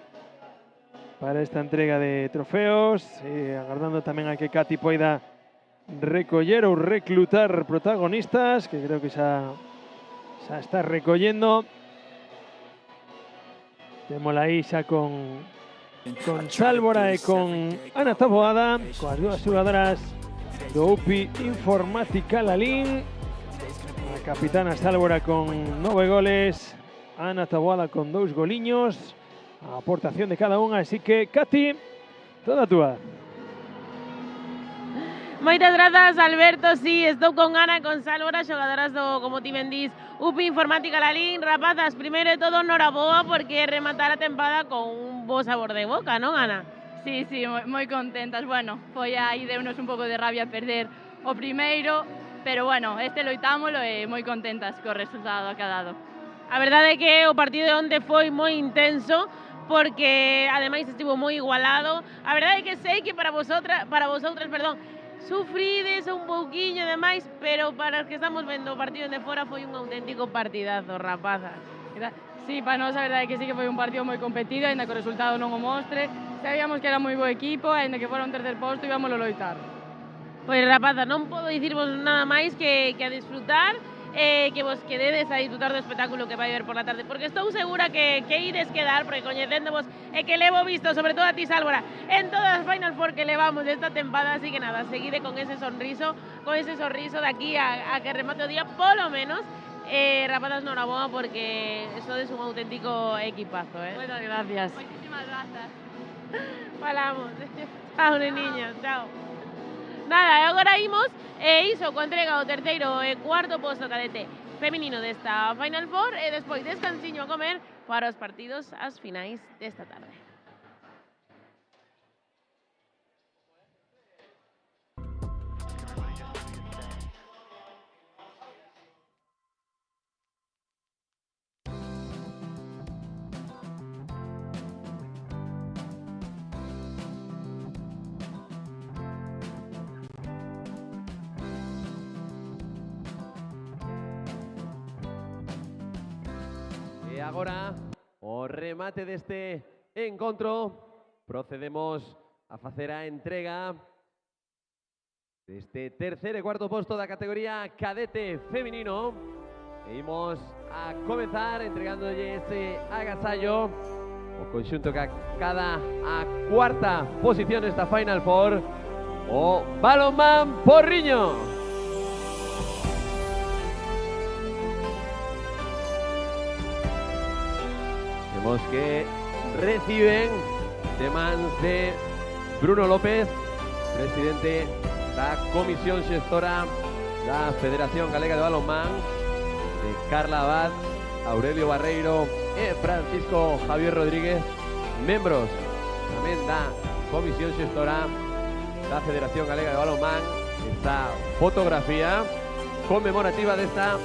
para esta entrega de trofeos, agardando tamén a que Cati poida recoller ou reclutar protagonistas, que creo que xa está recollendo. Témola aí xa con Sálvora e con Ana Taboada, coas dúas xogadoras do UPI Informática Lalín. A capitana Sálvora con 9 goles, Ana Taboada con 2 goliños, a aportación de cada unha, así que, Cati, toda túa. Moitas grazas, Alberto. Sí, estou con Ana e con Sálvora, xogadoras do, como ti ben dis, UPI Informática Lalín. Rapazas, primeiro de todo, noraboa, porque rematar a tempada con un bo sabor de boca, non, Ana? Sí, moi contentas. Bueno, foi aí deunos un pouco de rabia perder o primeiro, pero bueno, este loitámolo e moi contentas co resultado que ha dado. A verdade é que o partido de onte foi moi intenso, porque ademais estivo moi igualado. A verdade é que sei que para vosotras, sufrides un pouquiño de máis, pero para os que estamos vendo o partido de fora foi un auténtico partidazo, rapazas. Sí, para nós a verdade é que sí que foi un partido moi competido, ainda que o resultado non o mostre. Sabíamos que era moi bo equipo, ainda que fora un tercer posto, íbamos a loitar. Pois, rapazas, non podo dicirvos nada máis que a disfrutar, que vos quededes a disfrutar do espectáculo que vai haber por la tarde, porque estou segura que ides quedar, porque coñecéndovos e que levo visto, sobre todo a ti, Sálvora, en todas as Final Four que levamos esta tempada, así que nada, seguide con ese sorriso de aquí a que remate o día, polo menos. Rapazas, noraboa, porque sodes un auténtico equipazo, Muchas gracias. Moitísimas grazas. Falamos. Chao, niños, chao. Nada, agora imos iso coa entrega do terceiro e cuarto posto cadete feminino desta Final Four e despois descansiño a comer para os partidos as finais desta tarde. agora, o remate deste encontro, procedemos a facer a entrega deste terceiro e cuarto posto da categoría cadete feminino. E imos a comezar entregándolle ese agasallo o conxunto que acada a cuarta posición esta Final Four, o Balonmán Porriño. Vemos que reciben de mans de Bruno López, presidente da Comisión Xestora da Federación Galega de Balonmán, de Carla Abad, Aurelio Barreiro e Francisco Javier Rodríguez, membros tamén da Comisión Xestora da Federación Galega de Balonmán. Esta fotografía conmemorativa desta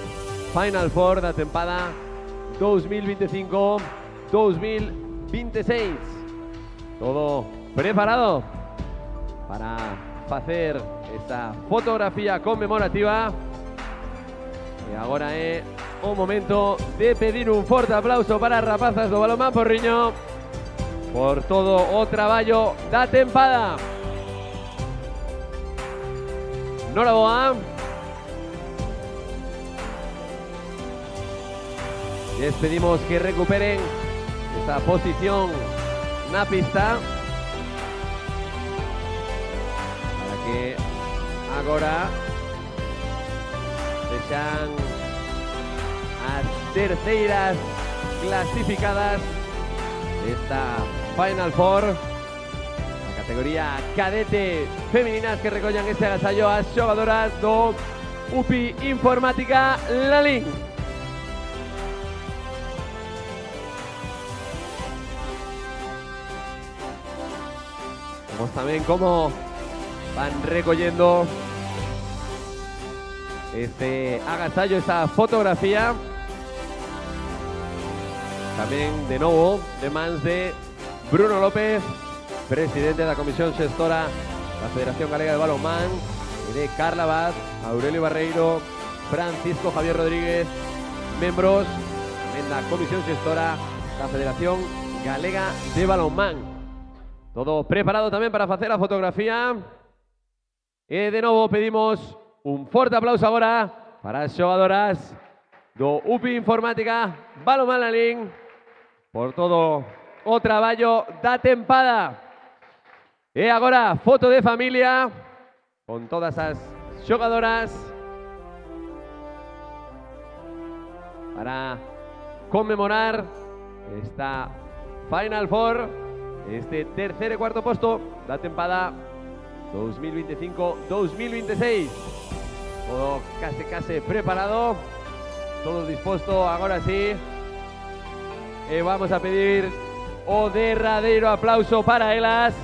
Final Four da tempada 2025-2026. Todo preparado para facer esta fotografía conmemorativa. E agora é o momento de pedir un forte aplauso para as rapazas do Balonmán Porriño por todo o traballo da tempada. Noraboa. Les pedimos que recuperen esta posición na pista para que agora sexan as terceiras clasificadas desta Final Four, a categoría cadete femininas, que recollan este agasallo as xogadoras do UPI Informática Lalín. Vemos tamén como van recollendo este agasallo, esa fotografía. Tamén de novo de mans de Bruno López, presidente da Comisión Xestora da Federación Galega de Balonmán, e de Carla Abad, Aurelio Barreiro, Francisco Javier Rodríguez, membros tamén da Comisión Xestora da Federación Galega de Balonmán. Todo preparado tamén para facer a fotografía. E de novo pedimos un forte aplauso agora para as xogadoras do UPI Informática Balonmán Lalín por todo o traballo da tempada. E agora, foto de familia con todas as xogadoras para conmemorar esta Final Four, este terceiro e cuarto posto da tempada 2025-2026. Todo case preparado, todo disposto, agora sí. E vamos a pedir o derradeiro aplauso para elas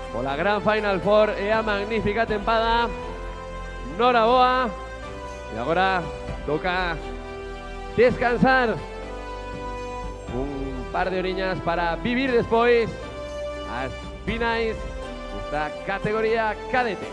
pola gran Final Four e a magnífica tempada. Noraboa. E agora toca descansar un par de horiñas para vivir despois as finais desta categoría cadete.